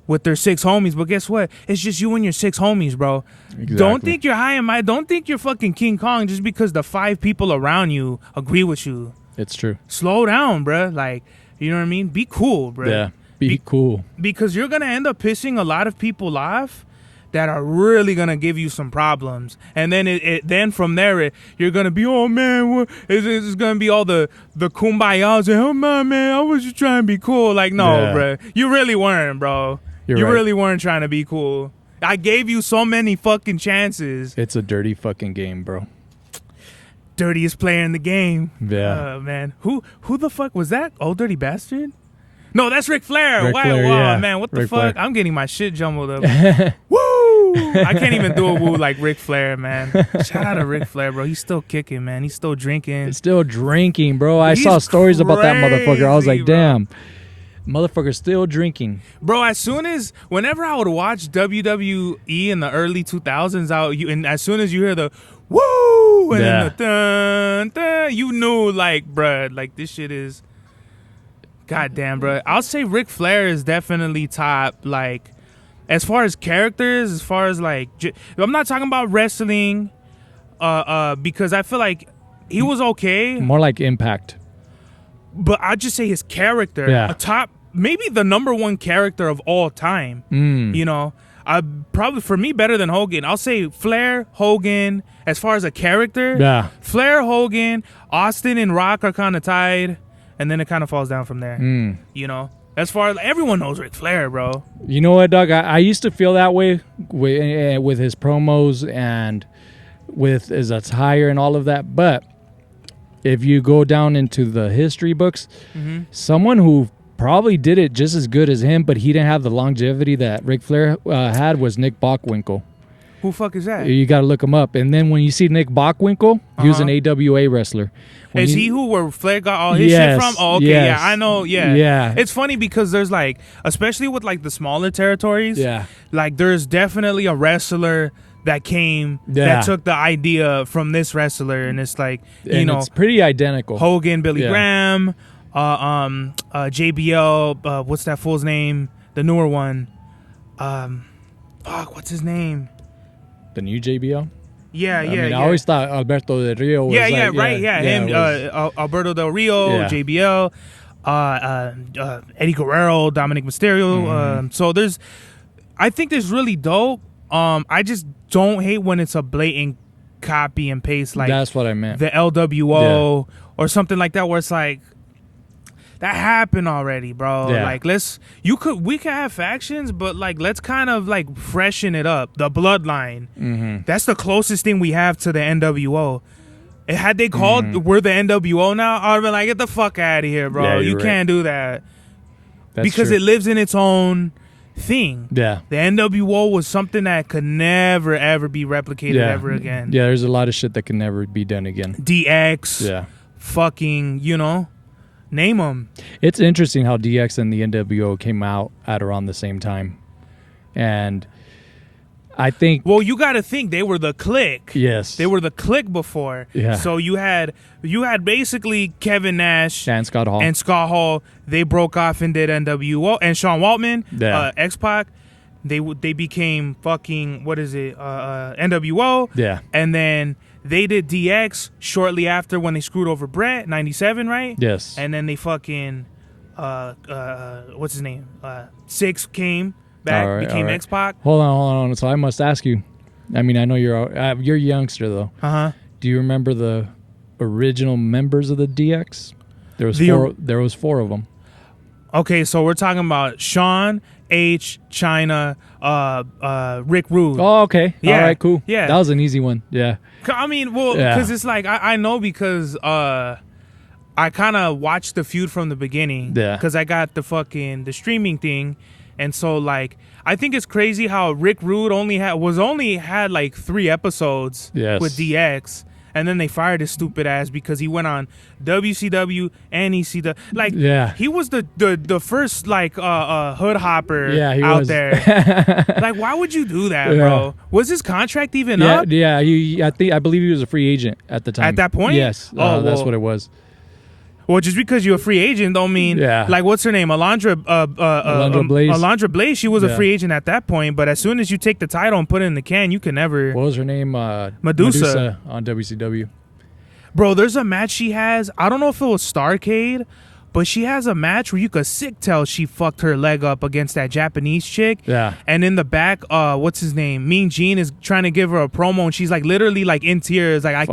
Speaker 1: with their 6 homies, but guess what? It's just you and your 6 homies, bro.
Speaker 2: Exactly.
Speaker 1: Don't think you're high and mighty. Don't think you're fucking King Kong just because the 5 people around you agree with you.
Speaker 2: It's true.
Speaker 1: Slow down, bro. Like, you know what I mean? Be cool, bro.
Speaker 2: Yeah. Be cool.
Speaker 1: Because you're gonna end up pissing a lot of people off that are really gonna give you some problems, and then then from there you're gonna be, oh man, it's gonna be all the kumbayas and, oh man, I was just trying to be cool. Like, no, bro, you really weren't, bro. You
Speaker 2: right.
Speaker 1: really weren't trying to be cool. I gave you so many fucking chances.
Speaker 2: It's a dirty fucking game, bro.
Speaker 1: Dirtiest player in the game.
Speaker 2: Yeah.
Speaker 1: Man, who the fuck was that? Old Dirty Bastard? No, that's Ric Flair.
Speaker 2: Ric
Speaker 1: Wow,
Speaker 2: Flair,
Speaker 1: wow,
Speaker 2: yeah.
Speaker 1: man, what the
Speaker 2: Ric
Speaker 1: fuck?
Speaker 2: Flair.
Speaker 1: I'm getting my shit jumbled up. Woo! I can't even do a woo like Ric Flair, man. Shout out to Ric Flair, bro. He's still kicking, man. He's still drinking.
Speaker 2: Still drinking, bro. I
Speaker 1: He's
Speaker 2: saw stories about that motherfucker. I was
Speaker 1: crazy,
Speaker 2: like,
Speaker 1: bro.
Speaker 2: damn. Motherfucker's still drinking.
Speaker 1: Bro, whenever I would watch WWE in the early 2000s, and as soon as you hear the woo and then the dun, dun, you knew, like, bruh, like, this shit is goddamn, bruh. I'll say Ric Flair is definitely top, like, as far as characters, as far as, like, I'm not talking about wrestling, because I feel like he was okay.
Speaker 2: More like Impact.
Speaker 1: But I'd just say his character,
Speaker 2: Yeah.
Speaker 1: a top, maybe the number 1 character of all time. You know, probably for me better than Hogan. I'll say Flair, Hogan, as far as a character.
Speaker 2: Yeah.
Speaker 1: Flair, Hogan, Austin, and Rock are kind of tied, and then it kind of falls down from there. You know, as far as everyone knows Ric Flair, bro.
Speaker 2: You know what, Doug? I used to feel that way with his promos and with his attire and all of that, but if you go down into the history books, someone who probably did it just as good as him, but he didn't have the longevity that Ric Flair had, was Nick Bockwinkel.
Speaker 1: Who fuck is that?
Speaker 2: You got to look him up. And then when you see Nick Bockwinkel, he was an AWA wrestler.
Speaker 1: Is he where Flair got all his shit from? Oh, okay,
Speaker 2: yes.
Speaker 1: yeah, I know, yeah.
Speaker 2: Yeah.
Speaker 1: It's funny because there's, like, especially with, like, the smaller territories, like, there's definitely a wrestler that came that took the idea from this wrestler, and it's like, you know,
Speaker 2: it's pretty identical.
Speaker 1: Hogan, Billy Graham, JBL, what's that fool's name? The newer one. What's his name?
Speaker 2: The new JBL?
Speaker 1: Yeah,
Speaker 2: I always thought Alberto Del Rio was
Speaker 1: him, Alberto Del Rio, JBL, Eddie Guerrero, Dominic Mysterio. So I think there's really dope. I just don't hate when it's a blatant copy and paste, like
Speaker 2: that's what I meant.
Speaker 1: The LWO or something like that, where it's like, that happened already, bro.
Speaker 2: Yeah.
Speaker 1: Like, we could have factions, but, like, let's kind of, like, freshen it up. The bloodline. That's the closest thing we have to the NWO. And had they called, we're the NWO now, I'd be like, get the fuck out of here, bro.
Speaker 2: Yeah,
Speaker 1: you
Speaker 2: right.
Speaker 1: can't do that.
Speaker 2: That's
Speaker 1: because
Speaker 2: true.
Speaker 1: it lives in its own thing.
Speaker 2: Yeah.
Speaker 1: The NWO was something that could never, ever be replicated ever again.
Speaker 2: Yeah, there's a lot of shit that can never be done again.
Speaker 1: DX.
Speaker 2: Yeah.
Speaker 1: Fucking, you know. Name them.
Speaker 2: It's interesting how DX and the NWO came out at around the same time. And I think...
Speaker 1: Well, you got to think, they were the clique.
Speaker 2: Yes.
Speaker 1: They were the clique before.
Speaker 2: Yeah.
Speaker 1: So you had basically Kevin Nash
Speaker 2: and Scott Hall. They broke off and did NWO. And Sean Waltman, X-Pac, they became fucking, NWO. Yeah.
Speaker 1: And then... they did DX shortly after when they screwed over Brett, 97, right?
Speaker 2: Yes.
Speaker 1: And then they fucking, what's his name? Six came back, became X-Pac.
Speaker 2: Hold on. So I must ask you. I mean, I know you're a youngster, though.
Speaker 1: Uh-huh.
Speaker 2: Do you remember the original members of the DX? There was four of them.
Speaker 1: Okay, so we're talking about Sean, H, China, Rick Rude.
Speaker 2: Oh, okay.
Speaker 1: Yeah.
Speaker 2: All right, cool.
Speaker 1: Yeah.
Speaker 2: That was an easy one. Yeah.
Speaker 1: I mean, well, because it's like, I know because I kind of watched the feud from the beginning.
Speaker 2: Yeah.
Speaker 1: Because I got the streaming thing. And so, like, I think it's crazy how Rick Rude only had like 3 episodes with DX. And then they fired his stupid ass because he went on WCW and ECW. Like, he was the first, like, hood hopper out there. Like, why would you do that, bro? Was his contract even up?
Speaker 2: Yeah, I believe he was a free agent at the time.
Speaker 1: At that point?
Speaker 2: Yes. That's what it was.
Speaker 1: Well, just because you're a free agent don't mean, like, what's her name? Alondra
Speaker 2: Blaze.
Speaker 1: Alondra Blaze, she was a free agent at that point, but as soon as you take the title and put it in the can, you can never...
Speaker 2: What was her name?
Speaker 1: Medusa
Speaker 2: on WCW.
Speaker 1: Bro, there's a match she has. I don't know if it was Starrcade, but she has a match where you could sick tell she fucked her leg up against that Japanese chick.
Speaker 2: Yeah.
Speaker 1: And in the back, what's his name? Mean Gene is trying to give her a promo, and she's like literally like in tears, like I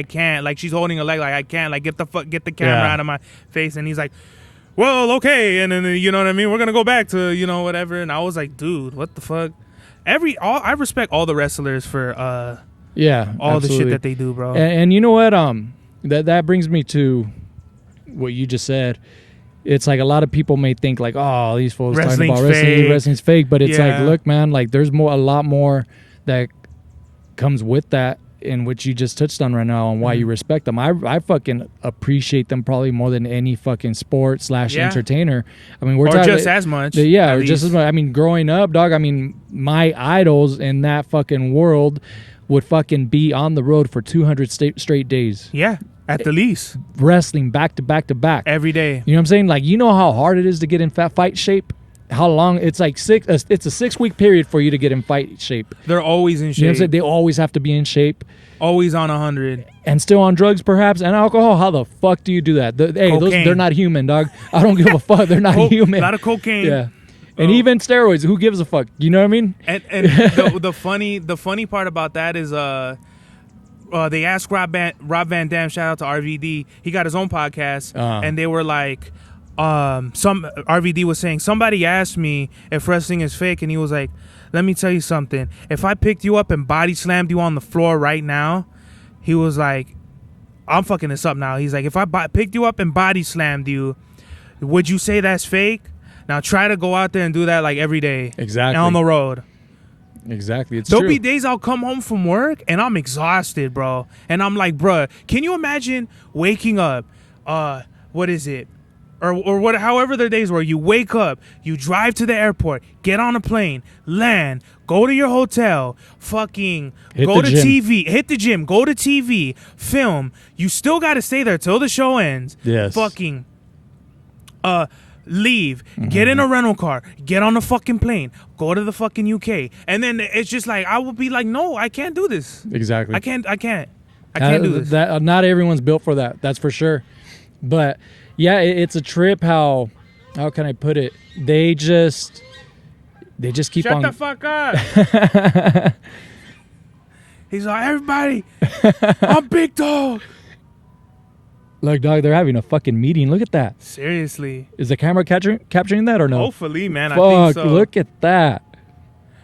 Speaker 1: can't, like she's holding her leg, like I can't, like get the camera out of my face. And he's like, well, okay, and then you know what I mean. We're gonna go back to whatever. And I was like, dude, what the fuck? I respect all the wrestlers for all
Speaker 2: absolutely.
Speaker 1: the shit that they do, bro.
Speaker 2: And you know what? That brings me to what you just said. It's like a lot of people may think like, oh, these fools talking about wrestling's fake, but it's like, look, man, like there's a lot more that comes with that, in which you just touched on right now, on why you respect them. I fucking appreciate them probably more than any fucking sport / entertainer. I mean, we're talking
Speaker 1: just as much.
Speaker 2: Or just as much. I mean, growing up, dog. I mean, my idols in that fucking world would fucking be on the road for 200 straight days.
Speaker 1: Yeah. At the least.
Speaker 2: Wrestling back to back to back.
Speaker 1: Every day.
Speaker 2: You know what I'm saying? Like, you know how hard it is to get in fight shape? How long? It's like it's a 6 week period for you to get in fight shape.
Speaker 1: They're always in shape.
Speaker 2: You know what I'm saying? They always have to be in shape.
Speaker 1: Always on 100.
Speaker 2: And still on drugs, perhaps, and alcohol. How the fuck do you do that? They're not human, dog. I don't give a fuck. They're not human.
Speaker 1: A lot of cocaine.
Speaker 2: Yeah. And even steroids. Who gives a fuck? You know what I mean?
Speaker 1: And the funny part about that is they asked Rob Van Dam, shout out to RVD. He got his own podcast, and they were like, RVD was saying, somebody asked me if wrestling is fake, and he was like, let me tell you something. If I picked you up and body slammed you on the floor right now, he was like, I'm fucking this up now. He's like, if I picked you up and body slammed you, would you say that's fake? Now try to go out there and do that like every day.
Speaker 2: Exactly.
Speaker 1: On the road.
Speaker 2: Exactly. It's
Speaker 1: There'll
Speaker 2: true.
Speaker 1: be days I'll come home from work and I'm exhausted, bro. And I'm like, bruh, can you imagine waking up, what is it? Or what? However the days were, you wake up, you drive to the airport, get on a plane, land, go to your hotel, fucking go to TV, hit the gym, go to TV, film. You still got to stay there till the show ends.
Speaker 2: Yes.
Speaker 1: Fucking, leave, get in a rental car, get on a fucking plane, go to the fucking UK, and then it's just like I will be like, no, I can't do this.
Speaker 2: Exactly.
Speaker 1: I can't do this.
Speaker 2: Not everyone's built for that. That's for sure. But yeah, it's a trip. How can I put it? They just keep
Speaker 1: Shut
Speaker 2: on.
Speaker 1: the fuck up. He's like, everybody, I'm Big Dog.
Speaker 2: Look, dog, they're having a fucking meeting. Look at that.
Speaker 1: Seriously.
Speaker 2: Is the camera capturing that or no?
Speaker 1: Hopefully, man.
Speaker 2: Fuck,
Speaker 1: I think so.
Speaker 2: Look at that.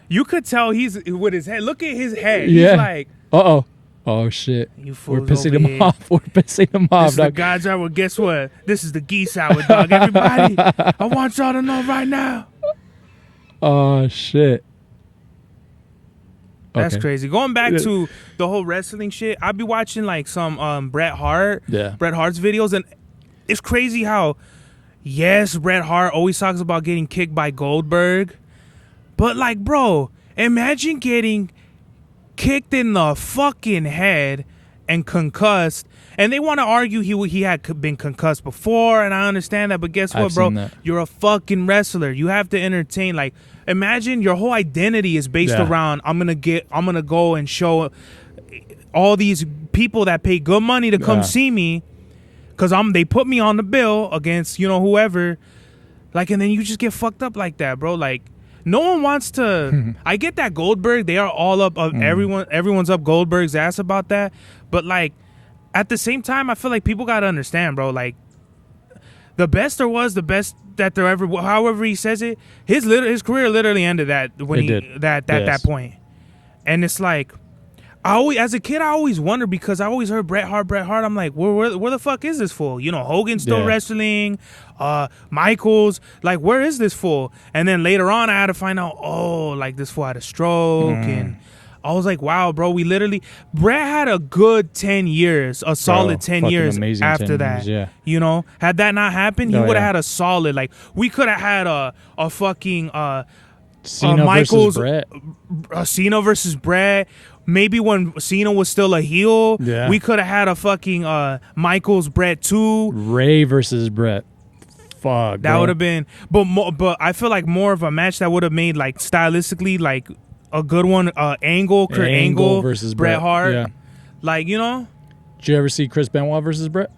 Speaker 1: You could tell he's with his head. Look at his head.
Speaker 2: Yeah.
Speaker 1: He's like,
Speaker 2: uh-oh. Oh, shit.
Speaker 1: You fools
Speaker 2: We're pissing
Speaker 1: over
Speaker 2: him
Speaker 1: here.
Speaker 2: off. We're pissing him off,
Speaker 1: This is the
Speaker 2: dog.
Speaker 1: God's hour. Guess what? This is the Geese hour, dog. Everybody, I want y'all to know right now.
Speaker 2: Oh, shit.
Speaker 1: That's
Speaker 2: Okay.
Speaker 1: crazy. Going back to the whole wrestling shit, I'd be watching like some Bret Hart's videos, and it's crazy how, yes, Bret Hart always talks about getting kicked by Goldberg, but like, bro, imagine getting kicked in the fucking head and concussed. And they want to argue he had been concussed before, and I understand that, but guess what,
Speaker 2: I've
Speaker 1: bro?
Speaker 2: seen that.
Speaker 1: You're a fucking wrestler. You have to entertain. Like, imagine your whole identity is based around I'm gonna go and show all these people that pay good money to come see me, because they put me on the bill against whoever. Like, and then you just get fucked up like that, bro. Like, no one wants to. I get that Goldberg, they are all up. Everyone's up Goldberg's ass about that, but like, at the same time, I feel like people gotta understand, bro. Like, the best there was, the best that there ever. However he says it, his career literally ended that that point, and it's like, as a kid, I always wondered, because I always heard Bret Hart. I'm like, where the fuck is this fool? Hogan's still wrestling, Michaels, like, where is this fool? And then later on, I had to find out, like, this fool had a stroke, and I was like, wow, bro, Bret had a good 10 years, a solid 10 years after
Speaker 2: 10
Speaker 1: that.
Speaker 2: years, yeah.
Speaker 1: Had that not happened, he would have had a solid, like, we could have had a fucking
Speaker 2: Cena
Speaker 1: Michaels,
Speaker 2: versus Bret.
Speaker 1: Cena versus Bret, maybe when Cena was still a heel,
Speaker 2: Yeah.
Speaker 1: we could have had a fucking Michaels Brett 2.
Speaker 2: Ray versus Brett. Fuck.
Speaker 1: That would have been, but I feel like more of a match that would have made like stylistically like a good one. Kurt Angle
Speaker 2: versus
Speaker 1: Bret Hart.
Speaker 2: Yeah.
Speaker 1: Like, you know,
Speaker 2: Did you ever see Chris Benoit versus Brett?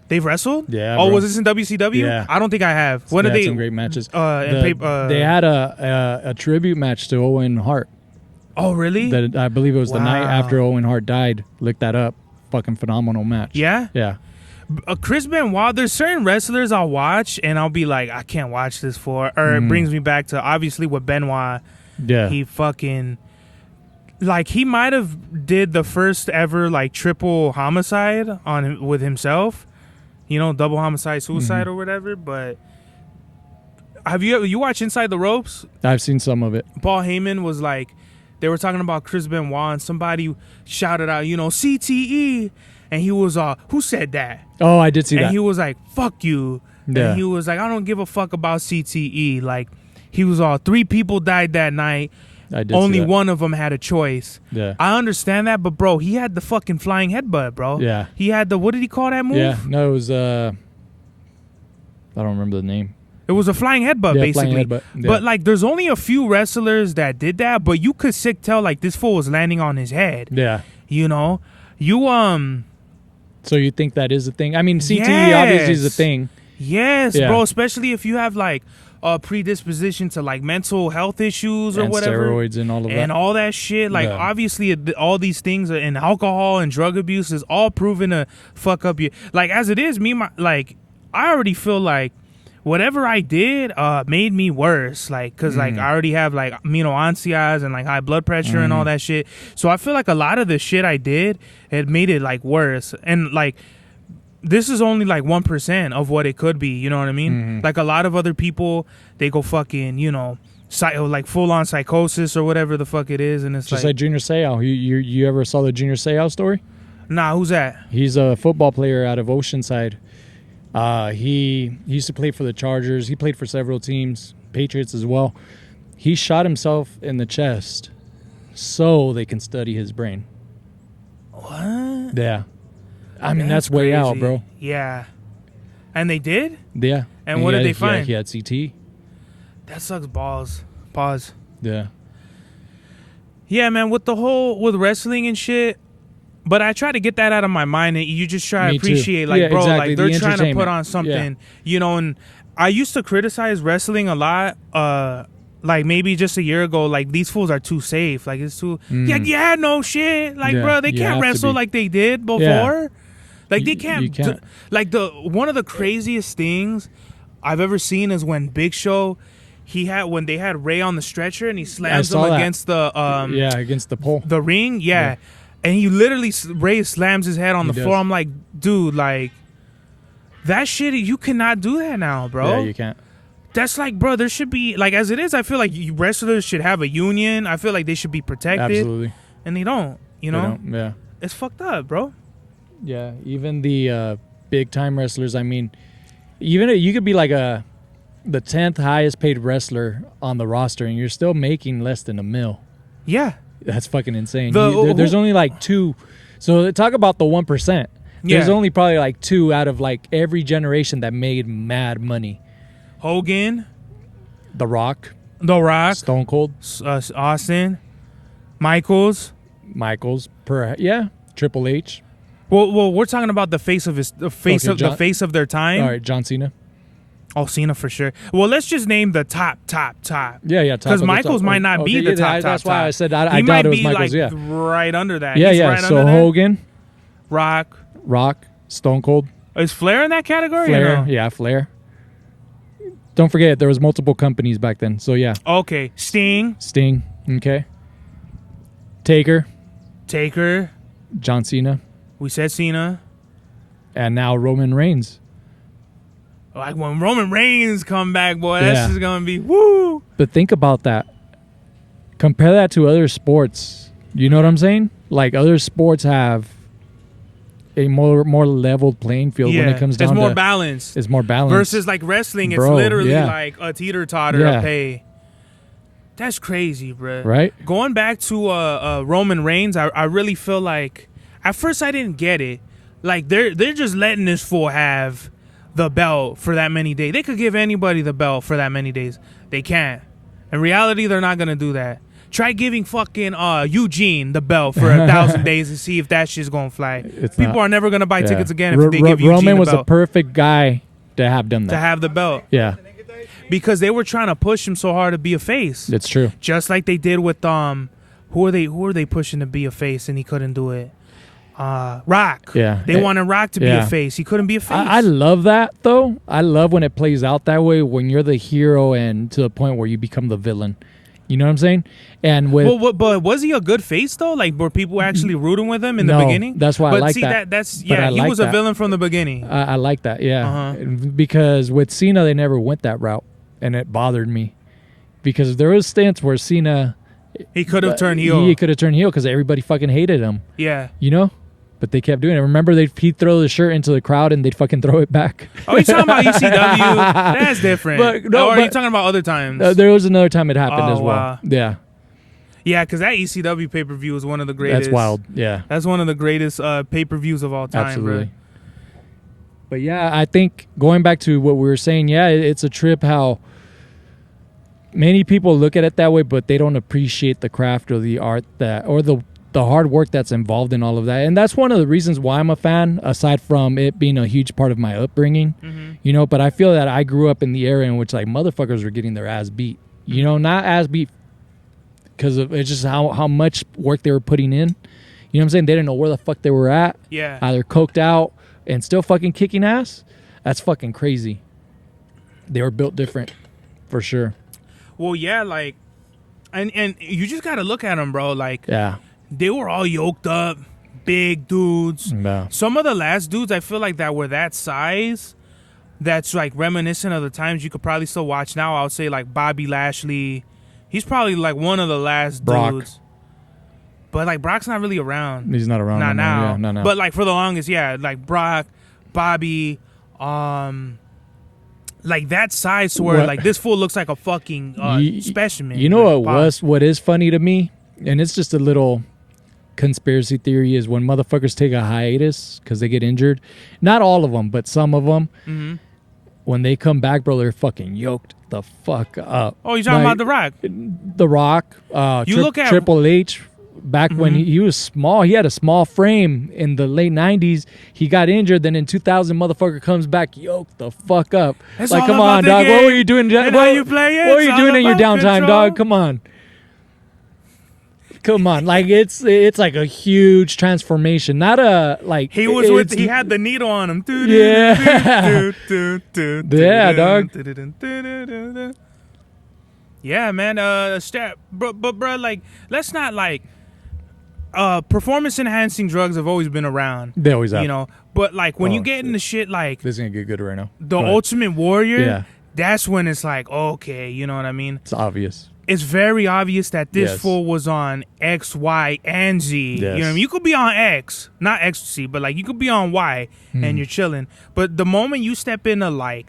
Speaker 1: they've wrestled.
Speaker 2: Yeah.
Speaker 1: Oh,
Speaker 2: bro.
Speaker 1: was this in WCW?
Speaker 2: Yeah.
Speaker 1: I don't think I have. When
Speaker 2: They
Speaker 1: did
Speaker 2: had
Speaker 1: they?
Speaker 2: some great matches.
Speaker 1: They
Speaker 2: had a tribute match to Owen Hart.
Speaker 1: Oh, really?
Speaker 2: That I believe it was the night
Speaker 1: Wow.
Speaker 2: after Owen Hart died. Look that up. Fucking phenomenal match.
Speaker 1: Yeah.
Speaker 2: Yeah.
Speaker 1: Chris Benoit, there's certain wrestlers I'll watch and I'll be like, I can't watch this for. Or it brings me back to obviously with Benoit.
Speaker 2: Yeah.
Speaker 1: He fucking, like, he might have did the first ever like triple homicide with himself, you know, double homicide suicide or whatever. But have you watched Inside the Ropes?
Speaker 2: I've seen some of it.
Speaker 1: Paul Heyman was like, they were talking about Chris Benoit and somebody shouted out, you know, CTE, and he was who said that?
Speaker 2: Oh, I did see
Speaker 1: And
Speaker 2: that.
Speaker 1: he was like, fuck you.
Speaker 2: Yeah.
Speaker 1: And he was like, I don't give a fuck about CTE. Like, he was 3 people died that night.
Speaker 2: I did see
Speaker 1: Only
Speaker 2: that.
Speaker 1: one of them had a choice.
Speaker 2: Yeah.
Speaker 1: I understand that, but bro, he had the fucking flying headbutt, bro.
Speaker 2: Yeah.
Speaker 1: He had the, what did he call that move?
Speaker 2: Yeah. No, it was I don't remember the name.
Speaker 1: It was a flying headbutt,
Speaker 2: Yeah, flying
Speaker 1: basically.
Speaker 2: headbutt. Yeah.
Speaker 1: But like, there's only a few wrestlers that did that, but you could sick tell like this fool was landing on his head.
Speaker 2: Yeah.
Speaker 1: You know,
Speaker 2: So you think that is a thing? I mean, CTE
Speaker 1: Yes.
Speaker 2: obviously is a thing.
Speaker 1: Yes,
Speaker 2: Yeah.
Speaker 1: bro. Especially if you have like a predisposition to like mental health issues or
Speaker 2: And
Speaker 1: whatever,
Speaker 2: steroids and all of
Speaker 1: and
Speaker 2: that.
Speaker 1: all that shit. Like
Speaker 2: Yeah.
Speaker 1: obviously, all these things and alcohol and drug abuse is all proven to fuck up you. Like as it is, I already feel like whatever I did made me worse. Like because like I already have like anxiety and like high blood pressure and all that shit. So I feel like a lot of the shit I did it made it like worse. And like this is only like 1% of what it could be. You know what I mean? Like a lot of other people, they go fucking, you know, like full on psychosis or whatever the fuck it is, and it's
Speaker 2: Just like Junior Seau. You ever saw the Junior Seau story?
Speaker 1: nah, who's that?
Speaker 2: He's a football player out of Oceanside. He used to play for the Chargers. He played for several teams, Patriots as well. He shot himself in the chest so they can study his brain.
Speaker 1: What?
Speaker 2: Yeah. I mean, that's way out,
Speaker 1: crazy.
Speaker 2: bro.
Speaker 1: Yeah. And they did?
Speaker 2: Yeah.
Speaker 1: And what did they find?
Speaker 2: He had CT.
Speaker 1: That sucks balls. Pause.
Speaker 2: Yeah.
Speaker 1: Yeah, man, with wrestling and shit. But I try to get that out of my mind, and you just try to
Speaker 2: Me too.
Speaker 1: appreciate, like,
Speaker 2: Yeah,
Speaker 1: bro,
Speaker 2: exactly,
Speaker 1: like, they're
Speaker 2: the
Speaker 1: trying to put
Speaker 2: entertainment.
Speaker 1: on something, you know, and I used to criticize wrestling a lot, like, maybe just a year ago, like, these fools are too safe, like, it's too, yeah, no shit, like,
Speaker 2: Yeah,
Speaker 1: bro, they
Speaker 2: you
Speaker 1: can't
Speaker 2: have to
Speaker 1: wrestle
Speaker 2: be.
Speaker 1: like they did before,
Speaker 2: Yeah.
Speaker 1: like, they
Speaker 2: You
Speaker 1: can't,
Speaker 2: can't.
Speaker 1: like, one of the craziest things I've ever seen is when Big Show, when they had Ray on the stretcher, and he slams him
Speaker 2: saw that.
Speaker 1: against the,
Speaker 2: Against the pole.
Speaker 1: the ring, yeah. And he literally, Ray slams his head on the
Speaker 2: He
Speaker 1: floor.
Speaker 2: does.
Speaker 1: I'm like, dude, like, that shit, you cannot do that now, bro.
Speaker 2: Yeah, you can't.
Speaker 1: That's like, bro, there should be, like, as it is, I feel like wrestlers should have a union. I feel like they should be protected.
Speaker 2: Absolutely.
Speaker 1: And they don't, you
Speaker 2: They
Speaker 1: know?
Speaker 2: don't, yeah.
Speaker 1: It's fucked up, bro.
Speaker 2: Yeah, even the big time wrestlers. I mean, even you could be like the 10th highest paid wrestler on the roster, and you're still making less than $1 million.
Speaker 1: Yeah.
Speaker 2: That's fucking insane.
Speaker 1: who-
Speaker 2: There's only like 2. So talk about the 1%. There's
Speaker 1: Yeah.
Speaker 2: only probably like 2 out of like every generation that made mad money.
Speaker 1: Hogan,
Speaker 2: The Rock,
Speaker 1: The Rock,
Speaker 2: Stone Cold,
Speaker 1: Austin, Michaels.
Speaker 2: Michaels, Triple H.
Speaker 1: Well, we're talking about the face of the face of their time.
Speaker 2: All right, John Cena.
Speaker 1: Oh, Cena for sure. Well, let's just name the top.
Speaker 2: Yeah.
Speaker 1: Because Michaels might not be the top.
Speaker 2: That's why I said I
Speaker 1: He
Speaker 2: doubt
Speaker 1: might
Speaker 2: it was
Speaker 1: be
Speaker 2: Michaels.
Speaker 1: like
Speaker 2: Yeah.
Speaker 1: right under that.
Speaker 2: Yeah,
Speaker 1: He's
Speaker 2: yeah.
Speaker 1: Right
Speaker 2: So
Speaker 1: under that.
Speaker 2: Hogan,
Speaker 1: Rock.
Speaker 2: Stone Cold,
Speaker 1: Is Flair in that category?
Speaker 2: Flair.
Speaker 1: Or no?
Speaker 2: Yeah, Flair. Don't forget, there was multiple companies back then. So yeah,
Speaker 1: Okay. Sting.
Speaker 2: Okay. Taker,
Speaker 1: John
Speaker 2: Cena,
Speaker 1: We said Cena.
Speaker 2: and now Roman Reigns.
Speaker 1: Like when Roman Reigns come back, boy, that's
Speaker 2: Yeah.
Speaker 1: just gonna be woo.
Speaker 2: But think about that. Compare that to other sports. You know what I'm saying? Like other sports have a more leveled playing field when it comes down
Speaker 1: it's more
Speaker 2: to
Speaker 1: balanced.
Speaker 2: it's more balanced
Speaker 1: Versus like wrestling, it's
Speaker 2: Bro,
Speaker 1: literally
Speaker 2: yeah.
Speaker 1: like a teeter totter
Speaker 2: Yeah.
Speaker 1: of pay. That's crazy, bro.
Speaker 2: Right?
Speaker 1: Going back to Roman Reigns, I really feel like at first I didn't get it. Like they're just letting this fool have the belt for that many days. They could give anybody the belt for that many days. They can't. In reality, they're not gonna do that. Try giving fucking Eugene the belt for 1,000 days and see if that shit's gonna fly. People are never gonna buy tickets again if they give Eugene
Speaker 2: Roman
Speaker 1: the
Speaker 2: was
Speaker 1: belt.
Speaker 2: a perfect guy to have done that.
Speaker 1: To have the belt.
Speaker 2: Yeah,
Speaker 1: Because they were trying to push him so hard to be a face.
Speaker 2: it's true.
Speaker 1: Just like they did with who are they pushing to be a face and he couldn't do it? Rock.
Speaker 2: Yeah.
Speaker 1: They wanted Rock to be a face. He couldn't be a face.
Speaker 2: I love that though. I love when it plays out that way, when you're the hero and to the point where you become the villain. You know what I'm saying? And with
Speaker 1: but was he a good face though? Like were people actually rooting with him in the
Speaker 2: No,
Speaker 1: beginning?
Speaker 2: that's why I
Speaker 1: but
Speaker 2: like
Speaker 1: see,
Speaker 2: that.
Speaker 1: That's
Speaker 2: But I
Speaker 1: he
Speaker 2: like
Speaker 1: was a
Speaker 2: that.
Speaker 1: villain from the beginning.
Speaker 2: I like that, yeah.
Speaker 1: Uh-huh.
Speaker 2: Because with Cena, they never went that route, and it bothered me. Because there was stints where Cena,
Speaker 1: He could have turned heel.
Speaker 2: He could have turned heel because everybody fucking hated him.
Speaker 1: Yeah.
Speaker 2: You know? But they kept doing it. Remember, he'd throw the shirt into the crowd and they'd fucking throw it back.
Speaker 1: Oh, you talking about ECW? That's different. Or are you talking about other times?
Speaker 2: There was another time it happened as well.
Speaker 1: Wow.
Speaker 2: Yeah.
Speaker 1: Yeah, because that ECW pay-per-view is one of the greatest.
Speaker 2: That's wild. Yeah.
Speaker 1: That's one of the greatest pay-per-views of all time,
Speaker 2: Absolutely.
Speaker 1: bro.
Speaker 2: But yeah, I think going back to what we were saying, yeah, it's a trip how many people look at it that way, but they don't appreciate the craft or the art or the hard work that's involved in all of that. And that's one of the reasons why I'm a fan, aside from it being a huge part of my upbringing, you know, but I feel that I grew up in the era in which like motherfuckers were getting their ass beat, you know, not ass beat because it's just how much work they were putting in. You know what I'm saying? They didn't know where the fuck they were at.
Speaker 1: Yeah.
Speaker 2: Either coked out and still fucking kicking ass. That's fucking crazy. They were built different, for sure.
Speaker 1: Well, yeah, like, and you just got to look at them, bro. Like,
Speaker 2: Yeah.
Speaker 1: they were all yoked up, big dudes.
Speaker 2: Yeah.
Speaker 1: Some of the last dudes I feel like that were that size, that's like reminiscent of the times you could probably still watch now. I would say like Bobby Lashley. He's probably like one of the last
Speaker 2: Brock.
Speaker 1: dudes. But like Brock's not really around.
Speaker 2: He's not around
Speaker 1: Not
Speaker 2: anymore.
Speaker 1: now.
Speaker 2: Yeah, not now.
Speaker 1: But like for the longest, yeah, like Brock, Bobby, like that size to where
Speaker 2: What-
Speaker 1: like this fool looks like a fucking specimen.
Speaker 2: You know
Speaker 1: Like,
Speaker 2: what is funny to me, and it's just a little conspiracy theory, is when motherfuckers take a hiatus because they get injured. Not all of them, but some of them. When they come back, bro, they're fucking yoked the fuck up.
Speaker 1: Oh, you're talking about The Rock?
Speaker 2: The Rock,
Speaker 1: You look at-
Speaker 2: Triple H. Back when he was small, he had a small frame in the late 90s. He got injured. Then in 2000, motherfucker comes back, yoked the fuck up.
Speaker 1: It's
Speaker 2: like,
Speaker 1: all
Speaker 2: come
Speaker 1: about
Speaker 2: on,
Speaker 1: the
Speaker 2: dog.
Speaker 1: game
Speaker 2: What were you doing?
Speaker 1: and how you play it.
Speaker 2: What were
Speaker 1: It's
Speaker 2: you
Speaker 1: all
Speaker 2: doing in your
Speaker 1: about
Speaker 2: downtime,
Speaker 1: control.
Speaker 2: dog? Come on. Come on. Like, it's like a huge transformation. Not a, like...
Speaker 1: He was he had the needle on him.
Speaker 2: Yeah. Yeah, dog.
Speaker 1: Yeah, man. But bro, like, let's not like. Performance enhancing drugs have always been around.
Speaker 2: They always have.
Speaker 1: You know, but like when
Speaker 2: Oh,
Speaker 1: you get into shit like
Speaker 2: This is going to get good right now.
Speaker 1: the
Speaker 2: Go ahead.
Speaker 1: Ultimate Warrior,
Speaker 2: Yeah.
Speaker 1: that's when it's like, okay, you know what I mean?
Speaker 2: It's obvious.
Speaker 1: It's very obvious that this
Speaker 2: Yes.
Speaker 1: fool was on X, Y, and Z. You know what I
Speaker 2: Yes.
Speaker 1: mean? You could be on X, not ecstasy, but like you could be on Y
Speaker 2: Hmm.
Speaker 1: and you're chilling. But the moment you step into like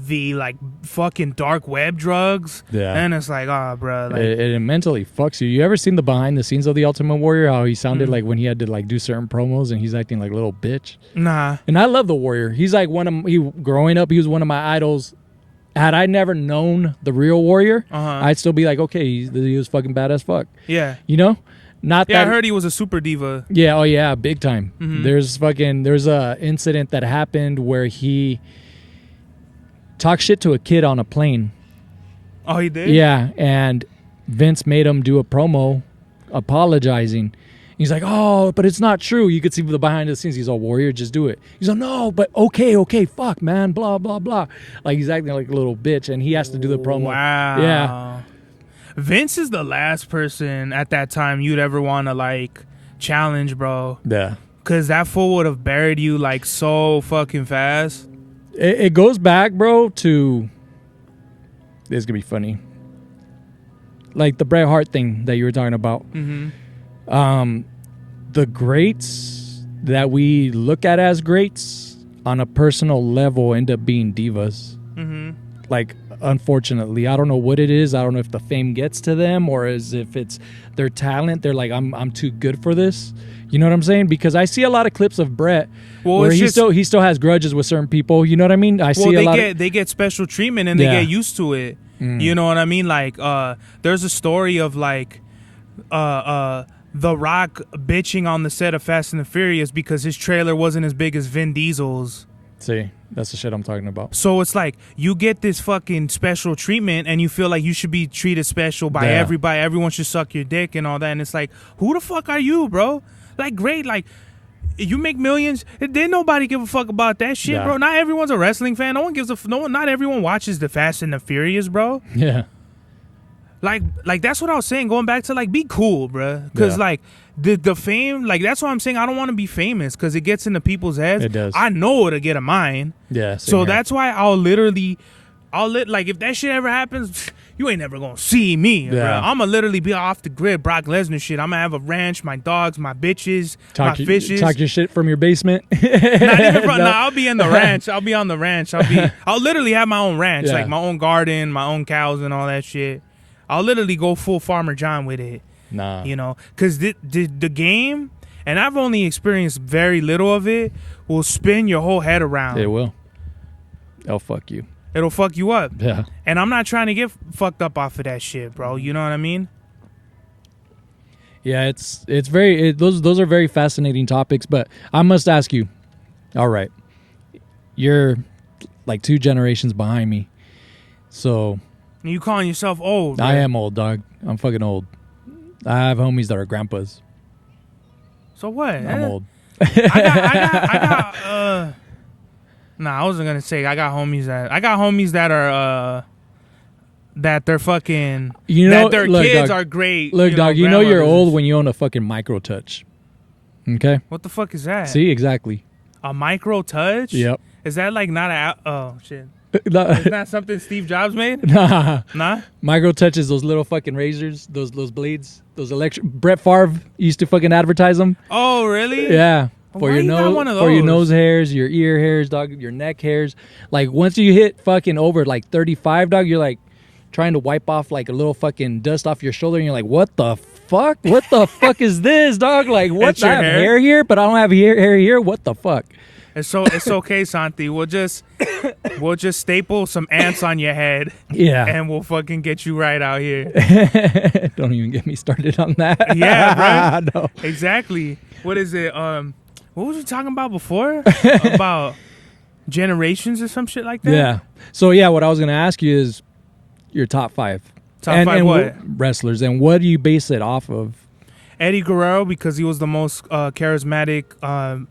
Speaker 1: the like fucking dark web drugs,
Speaker 2: Yeah.
Speaker 1: and it's like, oh, bro, like,
Speaker 2: It mentally fucks you. You ever seen the behind the scenes of the Ultimate Warrior? How he sounded like when he had to like do certain promos and he's acting like a little bitch.
Speaker 1: nah.
Speaker 2: And I love the Warrior. He's like growing up, he was one of my idols. Had I never known the real Warrior, I'd still be like, okay, he was fucking badass fuck.
Speaker 1: Yeah.
Speaker 2: You know? Not
Speaker 1: Yeah,
Speaker 2: that
Speaker 1: I heard he was a super diva.
Speaker 2: Yeah, oh yeah, big time.
Speaker 1: Mm-hmm.
Speaker 2: There's a incident that happened where he talked shit to a kid on a plane.
Speaker 1: Oh, he did?
Speaker 2: Yeah, and Vince made him do a promo apologizing. He's like, oh, but it's not true. You could see the behind the scenes. He's all, Warrior, just do it. He's like, no, but okay, fuck, man, blah, blah, blah. Like, he's acting like a little bitch, and he has to do the promo.
Speaker 1: Wow.
Speaker 2: Yeah.
Speaker 1: Vince is the last person at that time you'd ever want to, like, challenge, bro.
Speaker 2: Yeah.
Speaker 1: Because that fool would have buried you, like, so fucking fast.
Speaker 2: It goes back, bro, to... This is going to be funny. Like the Bret Hart thing that you were talking about.
Speaker 1: Mm-hmm.
Speaker 2: The greats that we look at as greats on a personal level end up being divas.
Speaker 1: Mm-hmm.
Speaker 2: Like, unfortunately, I don't know what it is. I don't know if the fame gets to them or as if it's their talent. They're like, I'm too good for this. You know what I'm saying? Because I see a lot of clips of Brett where he still has grudges with certain people. You know what I mean?
Speaker 1: They get special treatment and they get used to it. You know what I mean? Like, there's a story of like, The Rock bitching on the set of Fast and the Furious because his trailer wasn't as big as Vin Diesel's.
Speaker 2: See, that's the shit I'm talking about.
Speaker 1: So it's like you get this fucking special treatment and you feel like you should be treated special by everybody. Everyone should suck your dick and all that. And it's like, who the fuck are you, bro? Like, great. Like, you make millions. Didn't nobody give a fuck about that shit, bro? Not everyone's a wrestling fan. Not everyone watches the Fast and the Furious, bro.
Speaker 2: Yeah.
Speaker 1: Like that's what I was saying. Going back to like, be cool, bro. Because like the fame, like that's what I'm saying. I don't want to be famous because it gets into people's heads.
Speaker 2: It does.
Speaker 1: I know it'll get a mine.
Speaker 2: Yeah.
Speaker 1: So
Speaker 2: here.
Speaker 1: that's why like if that shit ever happens, you ain't never gonna see me. Bro. I'm gonna literally be off the grid, Brock Lesnar shit. I'm gonna have a ranch, my dogs, my bitches, my fishes.
Speaker 2: Talk your shit from your basement.
Speaker 1: I'll be in the ranch. I'll be on the ranch. I'll literally have my own ranch, like my own garden, my own cows, and all that shit. I'll literally go full Farmer John with it.
Speaker 2: Nah.
Speaker 1: You know, because the game, and I've only experienced very little of it, will spin your whole head around.
Speaker 2: It will. It'll fuck you.
Speaker 1: It'll fuck you up.
Speaker 2: Yeah.
Speaker 1: And I'm not trying to get fucked up off of that shit, bro. You know what I mean?
Speaker 2: Yeah, it's very those are very fascinating topics, but I must ask you. All right. You're like 2 generations behind me. So
Speaker 1: you calling yourself old, bro.
Speaker 2: I am old, dog. I'm fucking old. I have homies that are grandpas.
Speaker 1: So what?
Speaker 2: I'm old.
Speaker 1: I wasn't gonna say I got homies that are that they're fucking that their kids
Speaker 2: dog,
Speaker 1: are great.
Speaker 2: Look, dog, you know you're old when you own a fucking micro touch. Okay?
Speaker 1: What the fuck is that?
Speaker 2: See, exactly.
Speaker 1: A micro touch?
Speaker 2: Yep.
Speaker 1: Is that like not oh shit. Is that something Steve Jobs made? Nah?
Speaker 2: Micro touches, those little fucking razors, those blades, those electric. Brett Favre used to fucking advertise them.
Speaker 1: Oh, really?
Speaker 2: Yeah.
Speaker 1: For your
Speaker 2: nose hairs, your ear hairs, dog, your neck hairs. Like once you hit fucking over like 35, dog, you're like trying to wipe off like a little fucking dust off your shoulder, and you're like, what the fuck? What the fuck is this, dog? Like, what? I have hair here, but I don't have hair here. What the fuck?
Speaker 1: It's okay, Santi. We'll just staple some ants on your head.
Speaker 2: Yeah.
Speaker 1: And we'll fucking get you right out here.
Speaker 2: Don't even get me started on that.
Speaker 1: Yeah, bro.
Speaker 2: No.
Speaker 1: Exactly. What is it? What was we talking about before? About generations or some shit like that?
Speaker 2: Yeah. So yeah, what I was gonna ask you is your top 5.
Speaker 1: Top 5 what?
Speaker 2: Wrestlers, and what do you base it off of?
Speaker 1: Eddie Guerrero, because he was the most charismatic.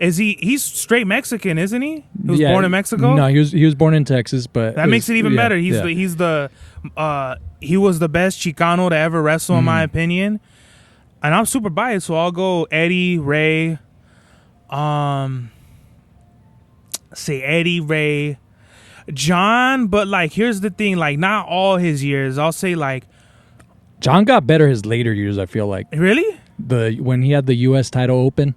Speaker 1: He's straight Mexican, isn't he? He was born in Mexico?
Speaker 2: No, he was born in Texas, but
Speaker 1: that makes it even better. He was the best Chicano to ever wrestle, in my opinion. And I'm super biased, so I'll go Eddie, Ray. Say Eddie, Ray, John, but like here's the thing, like not all his years. I'll say like
Speaker 2: John got better his later years, I feel like.
Speaker 1: Really?
Speaker 2: When he had the US title open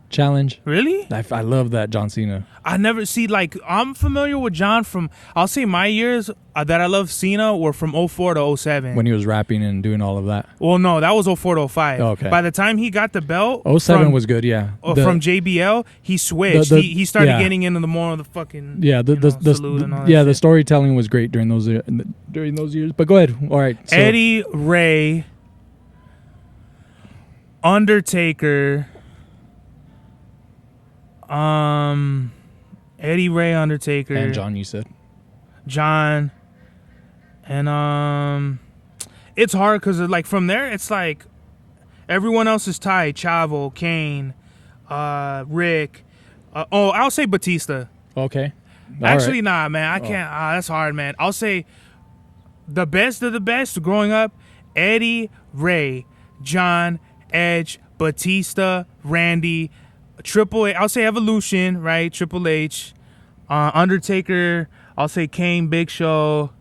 Speaker 2: challenge.
Speaker 1: Really?
Speaker 2: I love that John Cena.
Speaker 1: I never see, like, I'm familiar with John from, I'll say my years that I love Cena were from 04 to 07.
Speaker 2: When he was rapping and doing all of that.
Speaker 1: Well, no, that was 04 to 05.
Speaker 2: Oh, okay.
Speaker 1: By the time he got the belt.
Speaker 2: 07 was good, yeah.
Speaker 1: From JBL, he switched. He started getting into the more of the fucking salute and all that shit.
Speaker 2: The storytelling was great during those years. But go ahead. All right. So.
Speaker 1: Eddie, Ray, Undertaker, Eddie, Ray, Undertaker,
Speaker 2: and John, you said.
Speaker 1: John, and it's hard because like from there it's like everyone else is tied. Chavo, Kane, Rick. I'll say Batista.
Speaker 2: Okay.
Speaker 1: Actually, nah, man, I can't. That's hard, man. I'll say the best of the best growing up: Eddie, Ray, John, Edge, Batista, Randy. Triple H, I'll say Evolution, right? Triple H, Undertaker. I'll say Kane, Big Show.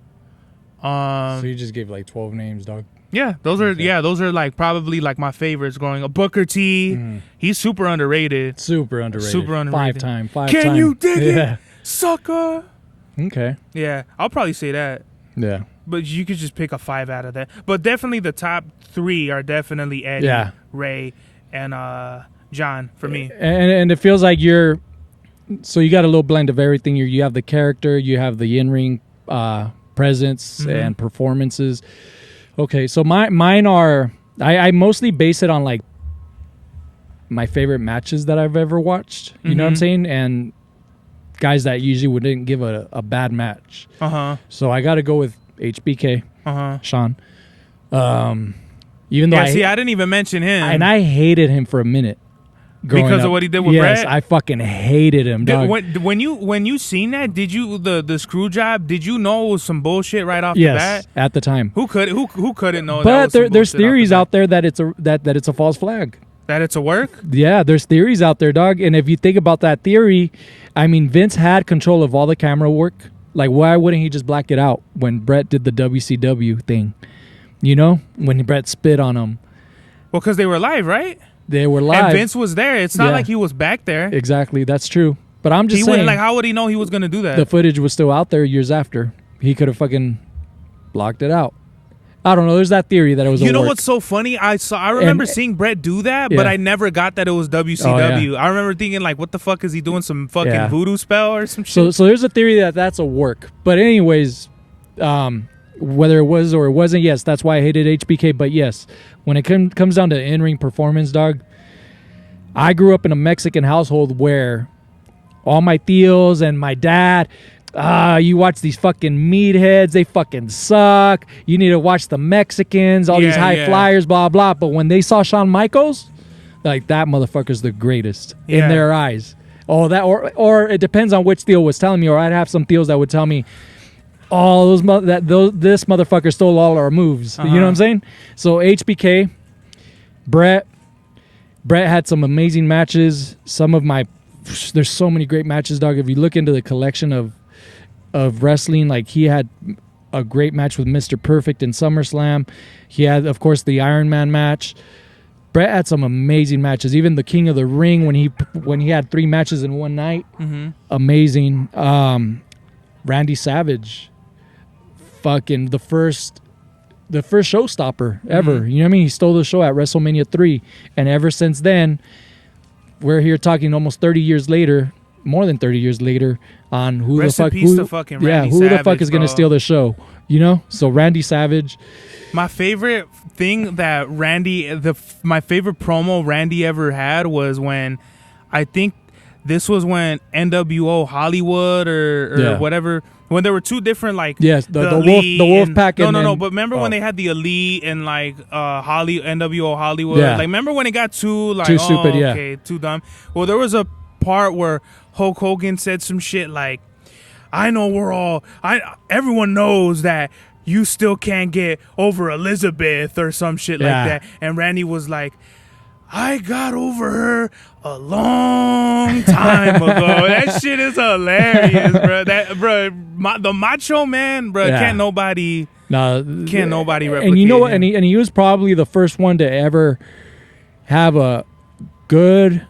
Speaker 2: So you just gave like 12 names, dog.
Speaker 1: Yeah, those are like probably like my favorites growing up. Booker T, he's super underrated.
Speaker 2: Super underrated.
Speaker 1: 5
Speaker 2: time.
Speaker 1: Can you dig it, sucker?
Speaker 2: Okay.
Speaker 1: Yeah, I'll probably say that.
Speaker 2: Yeah.
Speaker 1: But you could just pick a 5 out of that. But definitely the top 3 are definitely Eddie,
Speaker 2: Yeah.
Speaker 1: Ray, and John for me.
Speaker 2: And it feels like so you got a little blend of everything. You have the character, you have the in-ring presence and performances. Okay, so mine are, I mostly base it on like my favorite matches that I've ever watched. You know what I'm saying? And guys that usually wouldn't give a bad match. So I got to go with HBK, Sean. Even though
Speaker 1: I didn't even mention him.
Speaker 2: And I hated him for a minute.
Speaker 1: Because of what he did with
Speaker 2: Brett? Yes,
Speaker 1: Brett?
Speaker 2: I fucking hated him, dog.
Speaker 1: When you seen that, did you the screw job? Did you know it was some bullshit right off the bat?
Speaker 2: Yes, at the time.
Speaker 1: Who couldn't know?
Speaker 2: But there's theories out there that it's a false flag.
Speaker 1: That it's a work?
Speaker 2: Yeah, there's theories out there, dog. And if you think about that theory, I mean, Vince had control of all the camera work. Like, why wouldn't he just black it out when Brett did the WCW thing? You know, when Brett spit on him.
Speaker 1: Well, because they were live, right?
Speaker 2: They were live.
Speaker 1: And Vince was there. It's not like he was back there.
Speaker 2: Exactly. That's true. But I'm just saying.
Speaker 1: How would he know he was going to do that?
Speaker 2: The footage was still out there years after. He could have fucking blocked it out. I don't know. There's that theory that it was.
Speaker 1: You know what's so funny? I remember seeing Brett do that, but I never got that it was WCW. I remember thinking like, what the fuck is he doing? Some fucking voodoo spell or some shit?
Speaker 2: So there's a theory that that's a work. But anyways, whether it was or it wasn't, yes, that's why I hated HBK. But yes, when it comes down to in-ring performance, dog, I grew up in a Mexican household where all my tios and my dad, you watch these fucking meatheads, they fucking suck. You need to watch the Mexicans, all these high flyers, blah, blah. But when they saw Shawn Michaels, like, that motherfucker's the greatest in their eyes. Oh, that or it depends on which Theo was telling me, or I'd have some Theos that would tell me, oh, this motherfucker stole all our moves. You know what I'm saying? So HBK, Brett had some amazing matches. There's so many great matches, dog. If you look into the collection of wrestling, like, he had a great match with Mr. Perfect in SummerSlam. He had, of course, the Iron Man match. Brett had some amazing matches. Even the King of the Ring when he had 3 matches in one night. Amazing. Randy Savage, fucking the first showstopper ever. You know what I mean? He stole the show at WrestleMania 3, and ever since then, we're here talking almost 30 years later, more than 30 years later, on who the fuck is going to steal the show. You know? So Randy Savage.
Speaker 1: My favorite thing that my favorite promo Randy ever had was when, I think this was when NWO Hollywood or whatever, when there were 2 different, like,
Speaker 2: the Wolf Pack.
Speaker 1: No. But remember when they had the Elite and like NWO Hollywood?
Speaker 2: Yeah.
Speaker 1: Like, remember when it got too
Speaker 2: stupid?
Speaker 1: Okay, too dumb. Well, there was a part where Hulk Hogan said some shit like, "I know everyone knows that you still can't get over Elizabeth," or some shit like that. And Randy was like, "I got over her a long time ago." That shit is hilarious, bro. The Macho Man, bro. Can't nobody replicate.
Speaker 2: And you know what? And he was probably the first one to ever have a good,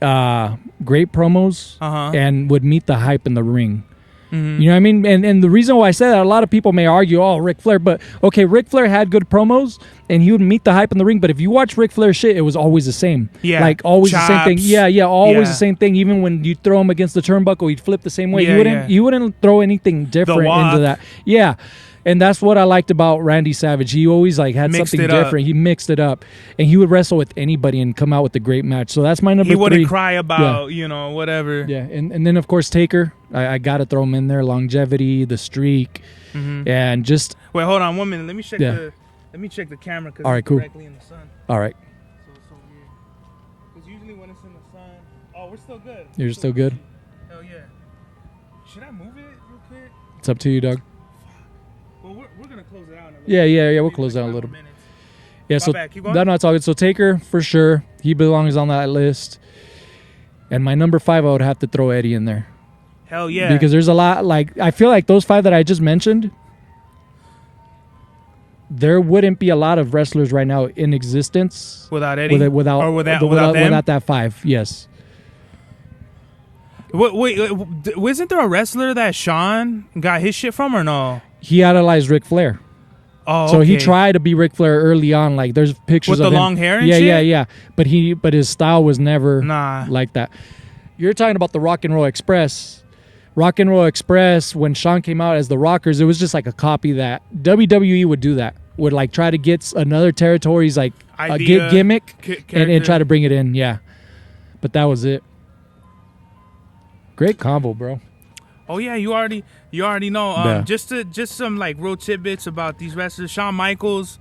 Speaker 2: great promos and would meet the hype in the ring. You know what I mean? And the reason why I say that, a lot of people may argue, oh, Ric Flair. But, okay, Ric Flair had good promos, and he would meet the hype in the ring. But if you watch Ric Flair shit, it was always the same.
Speaker 1: Yeah.
Speaker 2: Like, always
Speaker 1: Chops.
Speaker 2: the same thing. Yeah, always the same thing. Even when you throw him against the turnbuckle, he'd flip the same way. You wouldn't throw anything different into that. Yeah. And that's what I liked about Randy Savage. He always like had something different. He mixed it up, and he would wrestle with anybody and come out with a great match. So that's my number 3.
Speaker 1: He wouldn't cry about whatever.
Speaker 2: Yeah, and then of course Taker. I got to throw him in there. Longevity, the streak, and just
Speaker 1: wait. Hold on 1 minute. Let me check the camera because
Speaker 2: it's
Speaker 1: directly in the sun.
Speaker 2: All right.
Speaker 1: So it's so weird. Because usually when it's in the sun, we're still good.
Speaker 2: You're still good.
Speaker 1: Hell yeah. Should I move it real quick?
Speaker 2: It's up to you, Doug.
Speaker 1: Well, we're gonna close it out. In a
Speaker 2: Yeah. We'll close out a little bit. Yeah. So that's all good. So Taker for sure. He belongs on that list. And my number 5, I would have to throw Eddie in there.
Speaker 1: Hell yeah.
Speaker 2: Because there's a lot. Like, I feel like those 5 that I just mentioned, there wouldn't be a lot of wrestlers right now in existence
Speaker 1: without Eddie,
Speaker 2: without that 5. Yes.
Speaker 1: Wasn't there a wrestler that Sean got his shit from or no?
Speaker 2: He idolized Ric Flair.
Speaker 1: Oh,
Speaker 2: so he
Speaker 1: okay.
Speaker 2: tried to be Ric Flair early on. Like there's pictures
Speaker 1: With
Speaker 2: of
Speaker 1: the
Speaker 2: him.
Speaker 1: long hair and
Speaker 2: yeah,
Speaker 1: shit?
Speaker 2: Yeah. But his style was never
Speaker 1: Nah.
Speaker 2: like that. You're talking about the Rock and Roll Express. Rock and Roll Express, when Sean came out as the Rockers, it was just like a copy that WWE would do that. Would like try to get another territory's like
Speaker 1: Idea,
Speaker 2: gimmick and try to bring it in. Yeah. But that was it. Great combo, bro.
Speaker 1: Oh yeah, you already know.
Speaker 2: Yeah.
Speaker 1: Just some like real tidbits about these wrestlers. Shawn Michaels.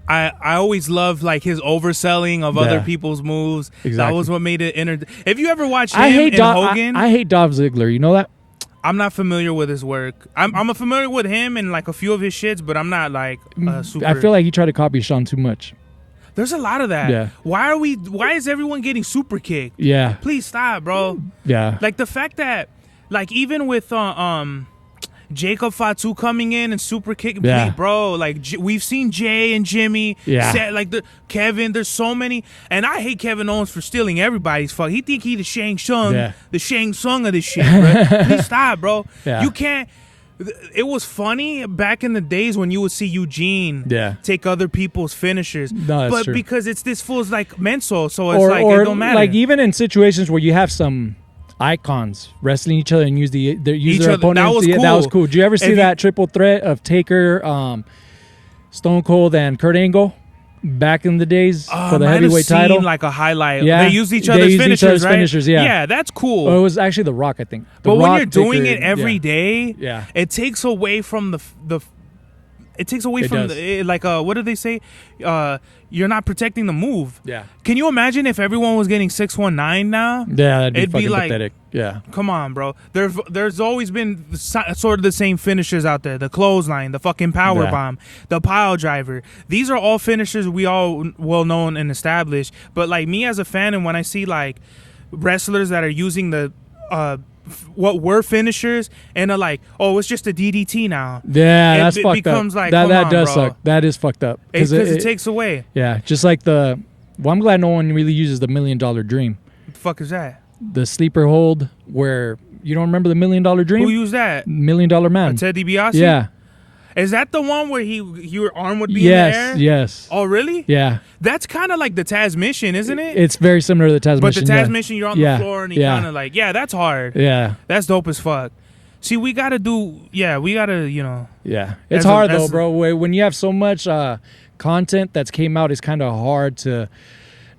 Speaker 1: I always loved like his overselling of other people's moves.
Speaker 2: Exactly.
Speaker 1: That was what made it If you ever watched him
Speaker 2: I
Speaker 1: Hogan,
Speaker 2: I hate Dolph Ziggler. You know that?
Speaker 1: I'm not familiar with his work. I'm familiar with him and like a few of his shits, but I'm not like super.
Speaker 2: I feel like he tried to copy Sean too much.
Speaker 1: There's a lot of that.
Speaker 2: Yeah.
Speaker 1: Why is everyone getting super kicked?
Speaker 2: Yeah.
Speaker 1: Please stop, bro.
Speaker 2: Yeah.
Speaker 1: Like the fact that like even with Jacob Fatu coming in and super kicking, bro. Like we've seen Jay and Jimmy, like Kevin. There's so many, and I hate Kevin Owens for stealing everybody's fuck. He think he the Shang Tsung, the Shang Tsung of this shit, bro. Please stop, bro.
Speaker 2: Yeah.
Speaker 1: You can't. It was funny back in the days when you would see Eugene take other people's finishers,
Speaker 2: no, that's true.
Speaker 1: Because it's this fool's like mental, so it's it don't matter.
Speaker 2: Like even in situations where you have some icons wrestling each other and use their opponents.
Speaker 1: That was cool.
Speaker 2: That was cool. Did you ever see that triple threat of Taker, Stone Cold, and Kurt Angle back in the days for the heavyweight title?
Speaker 1: Like a highlight.
Speaker 2: Yeah,
Speaker 1: they used each other's finishers, right?
Speaker 2: Yeah.
Speaker 1: Yeah, that's cool.
Speaker 2: Well, it was actually The Rock, I think.
Speaker 1: But when you're doing it every day,
Speaker 2: yeah,
Speaker 1: it takes away from the. It takes away from what do they say? You're not protecting the move.
Speaker 2: Yeah.
Speaker 1: Can you imagine if everyone was getting 619 now?
Speaker 2: Yeah, that'd be
Speaker 1: It'd
Speaker 2: fucking
Speaker 1: be like,
Speaker 2: pathetic. Yeah.
Speaker 1: Come on, bro. There's always been sort of the same finishers out there. The clothesline, the fucking power bomb, the pile driver. These are all finishers we all well known and established. But like me as a fan, and when I see like wrestlers that are using the what were finishers and are like, oh, it's just a DDT now.
Speaker 2: Yeah, that's fucked up.
Speaker 1: It becomes like,
Speaker 2: that does suck. That is fucked up
Speaker 1: because it takes away.
Speaker 2: Yeah, just like I'm glad no one really uses the $1 Million Dream.
Speaker 1: What the fuck is that?
Speaker 2: The sleeper hold where you don't remember the $1 Million Dream?
Speaker 1: Who used that?
Speaker 2: $1 Million Man.
Speaker 1: Ted DiBiase?
Speaker 2: Yeah.
Speaker 1: Is that the one where your arm would be in the air?
Speaker 2: Yes.
Speaker 1: Oh, really?
Speaker 2: Yeah.
Speaker 1: That's kind of like the Taz mission, isn't it?
Speaker 2: It's very similar to the Taz mission.
Speaker 1: But the Taz mission, you're on the floor and you kind of like, that's hard.
Speaker 2: Yeah.
Speaker 1: That's dope as fuck. See, we got to
Speaker 2: Yeah. It's hard though, bro. When you have so much content that's came out, it's kind of hard to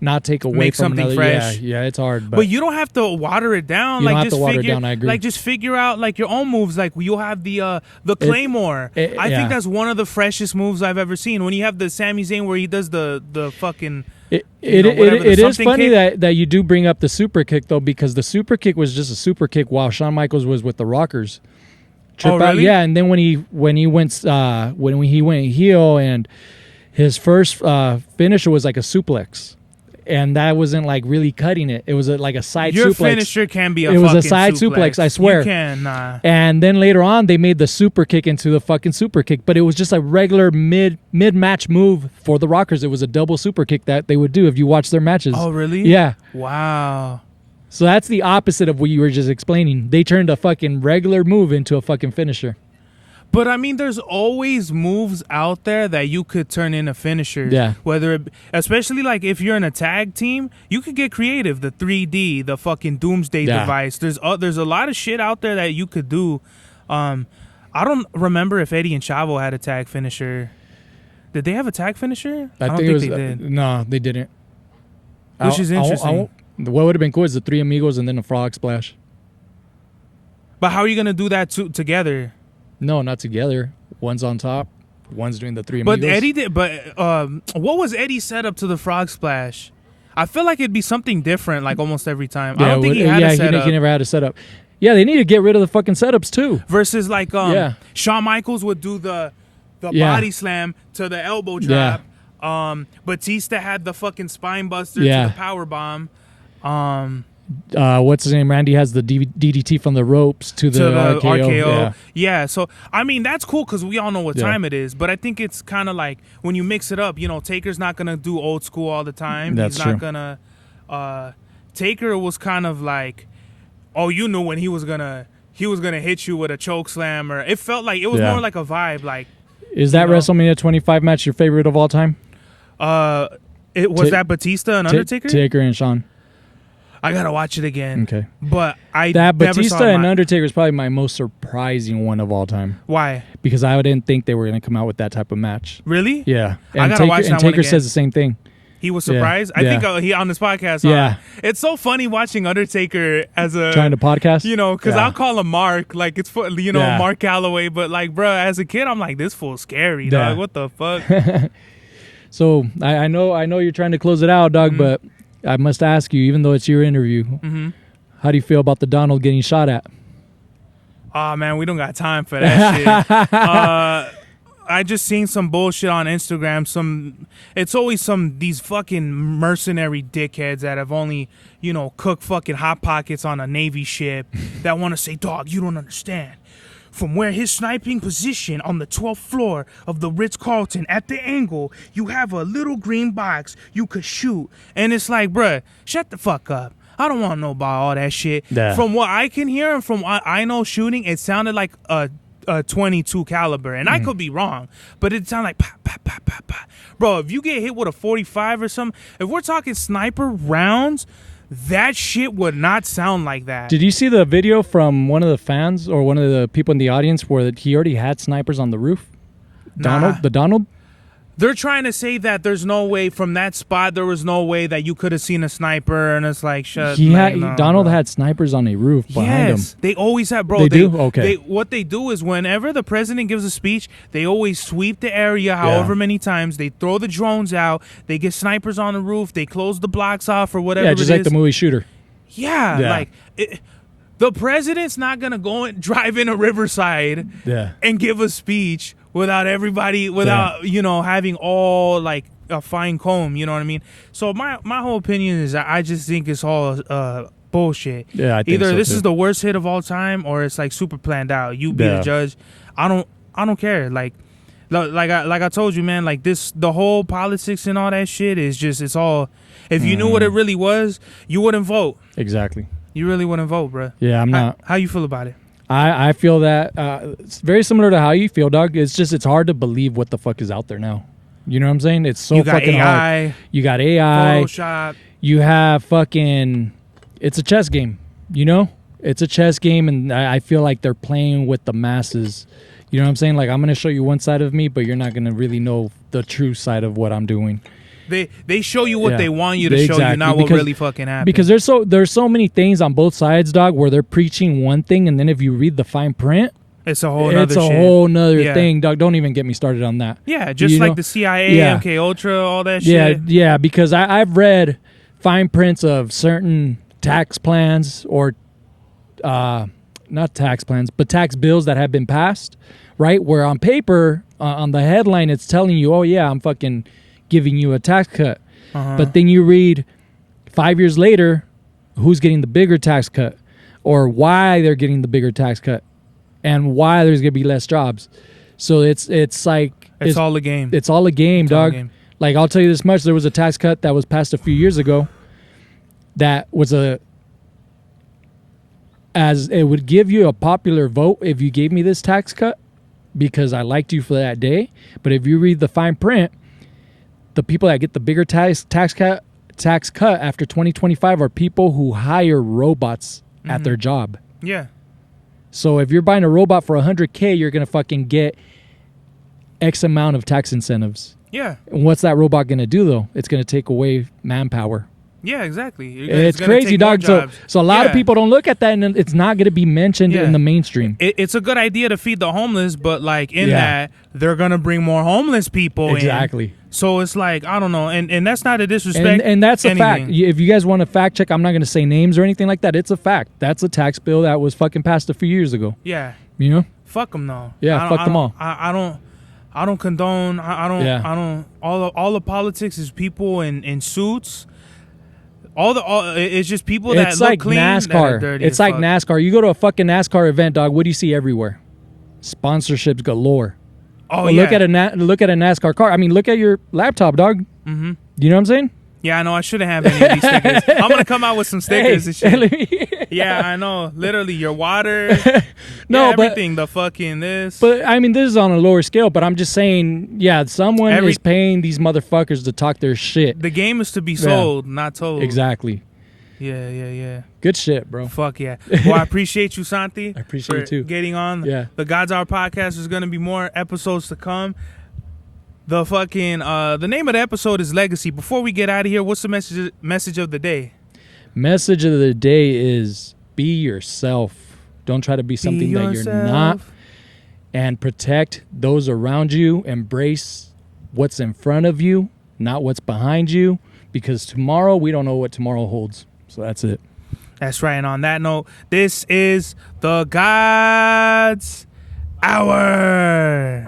Speaker 2: not take away
Speaker 1: make
Speaker 2: from
Speaker 1: something
Speaker 2: another.
Speaker 1: fresh.
Speaker 2: Yeah, it's hard.
Speaker 1: But you don't have to water it down.
Speaker 2: You
Speaker 1: like
Speaker 2: don't have
Speaker 1: just
Speaker 2: to water
Speaker 1: figure,
Speaker 2: it down. I agree.
Speaker 1: Like just figure out like your own moves. Like you'll have the Claymore. I think that's one of the freshest moves I've ever seen. When you have the Sami Zayn where he does the fucking.
Speaker 2: It is funny that you do bring up the super kick though, because the super kick was just a super kick while Shawn Michaels was with the Rockers.
Speaker 1: Really?
Speaker 2: Yeah, and then when he went heel and his first finisher was like a suplex. And that wasn't like really cutting it. It was like a side suplex.
Speaker 1: Your finisher can be a
Speaker 2: fucking suplex. It was a side suplex, I swear.
Speaker 1: You can.
Speaker 2: And then later on, they made the super kick into the fucking super kick. But it was just a regular mid-match move for the Rockers. It was a double super kick that they would do if you watch their matches.
Speaker 1: Oh, really?
Speaker 2: Yeah.
Speaker 1: Wow.
Speaker 2: So that's the opposite of what you were just explaining. They turned a fucking regular move into a fucking finisher.
Speaker 1: But I mean, there's always moves out there that you could turn into finishers.
Speaker 2: Yeah.
Speaker 1: Especially like if you're in a tag team, you could get creative. The 3D, the fucking Doomsday device. There's a lot of shit out there that you could do. I don't remember if Eddie and Chavo had a tag finisher. Did they have a tag finisher? I don't think they did.
Speaker 2: No, they didn't.
Speaker 1: Which is interesting.
Speaker 2: What would have been cool is the Three Amigos and then a frog splash.
Speaker 1: But how are you gonna do that together?
Speaker 2: No, not together. One's on top. One's doing the Three Amigos.
Speaker 1: But Eddie did. But what was Eddie's setup to the frog splash? I feel like it'd be something different, like almost every time. I don't think he had a setup.
Speaker 2: He never had a setup. Yeah, they need to get rid of the fucking setups too.
Speaker 1: Versus like Shawn Michaels would do the body slam to the elbow drop. Yeah. Batista had the fucking spine buster to the power bomb.
Speaker 2: What's his name? Randy has the DDT from the ropes to the RKO.
Speaker 1: Yeah, so I mean that's cool because we all know what time it is. But I think it's kind of like when you mix it up. Taker's not gonna do old school all the time.
Speaker 2: That's
Speaker 1: He's not gonna. Taker was kind of like oh, you knew when he was gonna hit you with a choke slam, or it felt like it was more like a vibe. Like,
Speaker 2: is that WrestleMania 25 match your favorite of all time?
Speaker 1: It was that Batista and Undertaker.
Speaker 2: Taker and Shawn.
Speaker 1: I gotta watch it again.
Speaker 2: Okay,
Speaker 1: but
Speaker 2: that Batista and Undertaker is probably my most surprising one of all time.
Speaker 1: Why?
Speaker 2: Because I didn't think they were gonna come out with that type of match.
Speaker 1: Really?
Speaker 2: Yeah.
Speaker 1: I gotta watch that one
Speaker 2: Taker
Speaker 1: again.
Speaker 2: says the same thing.
Speaker 1: He was surprised. I think he on this podcast.
Speaker 2: Yeah.
Speaker 1: It's so funny watching Undertaker as a
Speaker 2: trying to podcast.
Speaker 1: You know, because I'll call him Mark, like it's for Mark Calloway. But like, bro, as a kid, I'm like, this fool's scary, dog. What the fuck?
Speaker 2: So I know you're trying to close it out, dog, but I must ask you, even though it's your interview, how do you feel about the Donald getting shot at?
Speaker 1: Oh man, we don't got time for that shit. I just seen some bullshit on Instagram. It's always these fucking mercenary dickheads that have only, cooked fucking Hot Pockets on a Navy ship that want to say, dog, you don't understand. From where his sniping position on the 12th floor of the Ritz-Carlton at the angle, you have a little green box you could shoot. And it's like, bruh, shut the fuck up. I don't want to know about all that shit.
Speaker 2: Yeah.
Speaker 1: From what I can hear and from what I know shooting, it sounded like a 22 caliber, and I could be wrong, but it sounded like pop, pop, pop, pop, pop. Bro, if you get hit with a 45 or something, if we're talking sniper rounds, that shit would not sound like that.
Speaker 2: Did you see the video from one of the fans or one of the people in the audience where he already had snipers on the roof?
Speaker 1: Nah.
Speaker 2: Donald?
Speaker 1: They're trying to say that there's no way from that spot, there was no way that you could have seen a sniper, and it's like,
Speaker 2: Donald had snipers on a roof behind him.
Speaker 1: They always have, bro.
Speaker 2: They do? Okay.
Speaker 1: What they do is whenever the president gives a speech, they always sweep the area however many times. They throw the drones out. They get snipers on the roof. They close the blocks off or whatever.
Speaker 2: Yeah, just like the movie Shooter.
Speaker 1: Yeah, like the president's not gonna go and drive in a Riverside and give a speech without everybody, having all like a fine comb. You know what I mean? So my whole opinion is that I just think it's all bullshit.
Speaker 2: Yeah, I think
Speaker 1: either
Speaker 2: so
Speaker 1: this
Speaker 2: too.
Speaker 1: is the worst hit of all time, or it's like super planned out. You be the judge. I don't care. Like I told you, man. Like the whole politics and all that shit is just it's all. If you knew what it really was, you wouldn't vote.
Speaker 2: Exactly.
Speaker 1: You really wouldn't vote, bro.
Speaker 2: Yeah, I'm not.
Speaker 1: How you feel about it?
Speaker 2: I feel that it's very similar to how you feel, dog. It's hard to believe what the fuck is out there now. You know what I'm saying? It's so fucking hard. You got AI.
Speaker 1: Photoshop.
Speaker 2: You have fucking. It's a chess game. It's a chess game, and I feel like they're playing with the masses. You know what I'm saying? Like, I'm gonna show you one side of me, but you're not gonna really know the true side of what I'm doing.
Speaker 1: They show you what they want you to show you, not what really fucking happened.
Speaker 2: Because there's so many things on both sides, dog, where they're preaching one thing, and then if you read the fine print,
Speaker 1: it's a whole nother
Speaker 2: thing, dog. Don't even get me started on that.
Speaker 1: Yeah, just like the CIA, MK Ultra, all that shit.
Speaker 2: Yeah, because I've read fine prints of certain tax plans or not tax plans, but tax bills that have been passed, right? Where on paper, on the headline, it's telling you, oh yeah, I'm fucking giving you a tax cut. But then you read 5 years later who's getting the bigger tax cut or why they're getting the bigger tax cut and why there's gonna be less jobs. So it's like
Speaker 1: it's all a game.
Speaker 2: It's all a game, dog. Like, I'll tell you this much, there was a tax cut that was passed a few years ago that was as it would give you a popular vote if you gave me this tax cut because I liked you for that day. But if you read the fine print, the people that get the bigger tax cut after 2025 are people who hire robots at their job.
Speaker 1: Yeah.
Speaker 2: So if you're buying a robot for $100K, you're gonna fucking get X amount of tax incentives.
Speaker 1: Yeah.
Speaker 2: And what's that robot gonna do though? It's gonna take away manpower.
Speaker 1: Yeah, exactly.
Speaker 2: It's crazy, dog. So a lot of people don't look at that, and it's not going to be mentioned in the mainstream.
Speaker 1: It's a good idea to feed the homeless, but like in that, they're going to bring more homeless people
Speaker 2: in.
Speaker 1: So it's like, I don't know. And that's not a disrespect.
Speaker 2: And that's a fact. If you guys want to fact check, I'm not going to say names or anything like that. It's a fact. That's a tax bill that was fucking passed a few years ago.
Speaker 1: Yeah.
Speaker 2: You know?
Speaker 1: Fuck them, though.
Speaker 2: Yeah, fuck them all.
Speaker 1: I don't condone. I don't. All the politics is people in suits. It's just people that look clean.
Speaker 2: NASCAR.
Speaker 1: That are dirty.
Speaker 2: It's like NASCAR. You go to a fucking NASCAR event, dog. What do you see everywhere? Sponsorships galore.
Speaker 1: Oh,
Speaker 2: well,
Speaker 1: yeah.
Speaker 2: Look at a NASCAR car. I mean, look at your laptop, dog. You know what I'm saying?
Speaker 1: Yeah, I know. I shouldn't have any of these stickers. I'm gonna come out with some stickers and shit. Yeah, I know. Literally, your water.
Speaker 2: No,
Speaker 1: yeah,
Speaker 2: but
Speaker 1: everything. The fucking this.
Speaker 2: But I mean, this is on a lower scale. But I'm just saying, yeah, someone is paying these motherfuckers to talk their shit.
Speaker 1: The game is to be sold, not told.
Speaker 2: Exactly.
Speaker 1: Yeah.
Speaker 2: Good shit, bro.
Speaker 1: Fuck yeah. Well, I appreciate you, Santi.
Speaker 2: I appreciate you too.
Speaker 1: Getting on.
Speaker 2: Yeah.
Speaker 1: The God's Hour podcast. There's gonna be more episodes to come. The fucking the name of the episode is Legacy. Before we get out of here, what's the message of the day?
Speaker 2: Message of the day is be yourself. Don't try to be something that you're not. And protect those around you. Embrace what's in front of you, not what's behind you. Because tomorrow, we don't know what tomorrow holds. So that's it.
Speaker 1: That's right. And on that note, this is the God's Hour.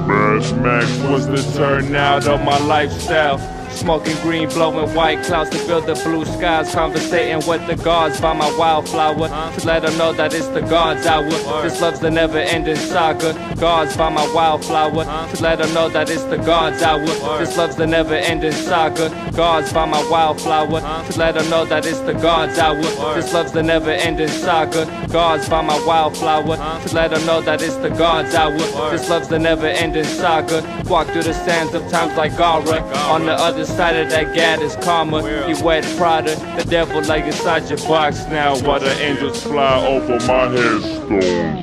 Speaker 3: Mad Max was the turnout of my lifestyle. Smoking green, blowing white clouds to build the blue skies. Conversating with the gods by my wildflower to let them know that it's the God's hour. This love's the never-ending saga. Gods by my wildflower to let them know that it's the God's hour. This love's the never-ending saga. Gods by my wildflower to let them know that it's the God's hour. This love's the never-ending saga. Gods by my wildflower to let them know that it's the God's hour. This love's the never-ending saga. Walk through the sands of times like Gara. On the other side of that gad is karma. You wet Prada, the devil lay inside your box now while the angels fly over my headstone.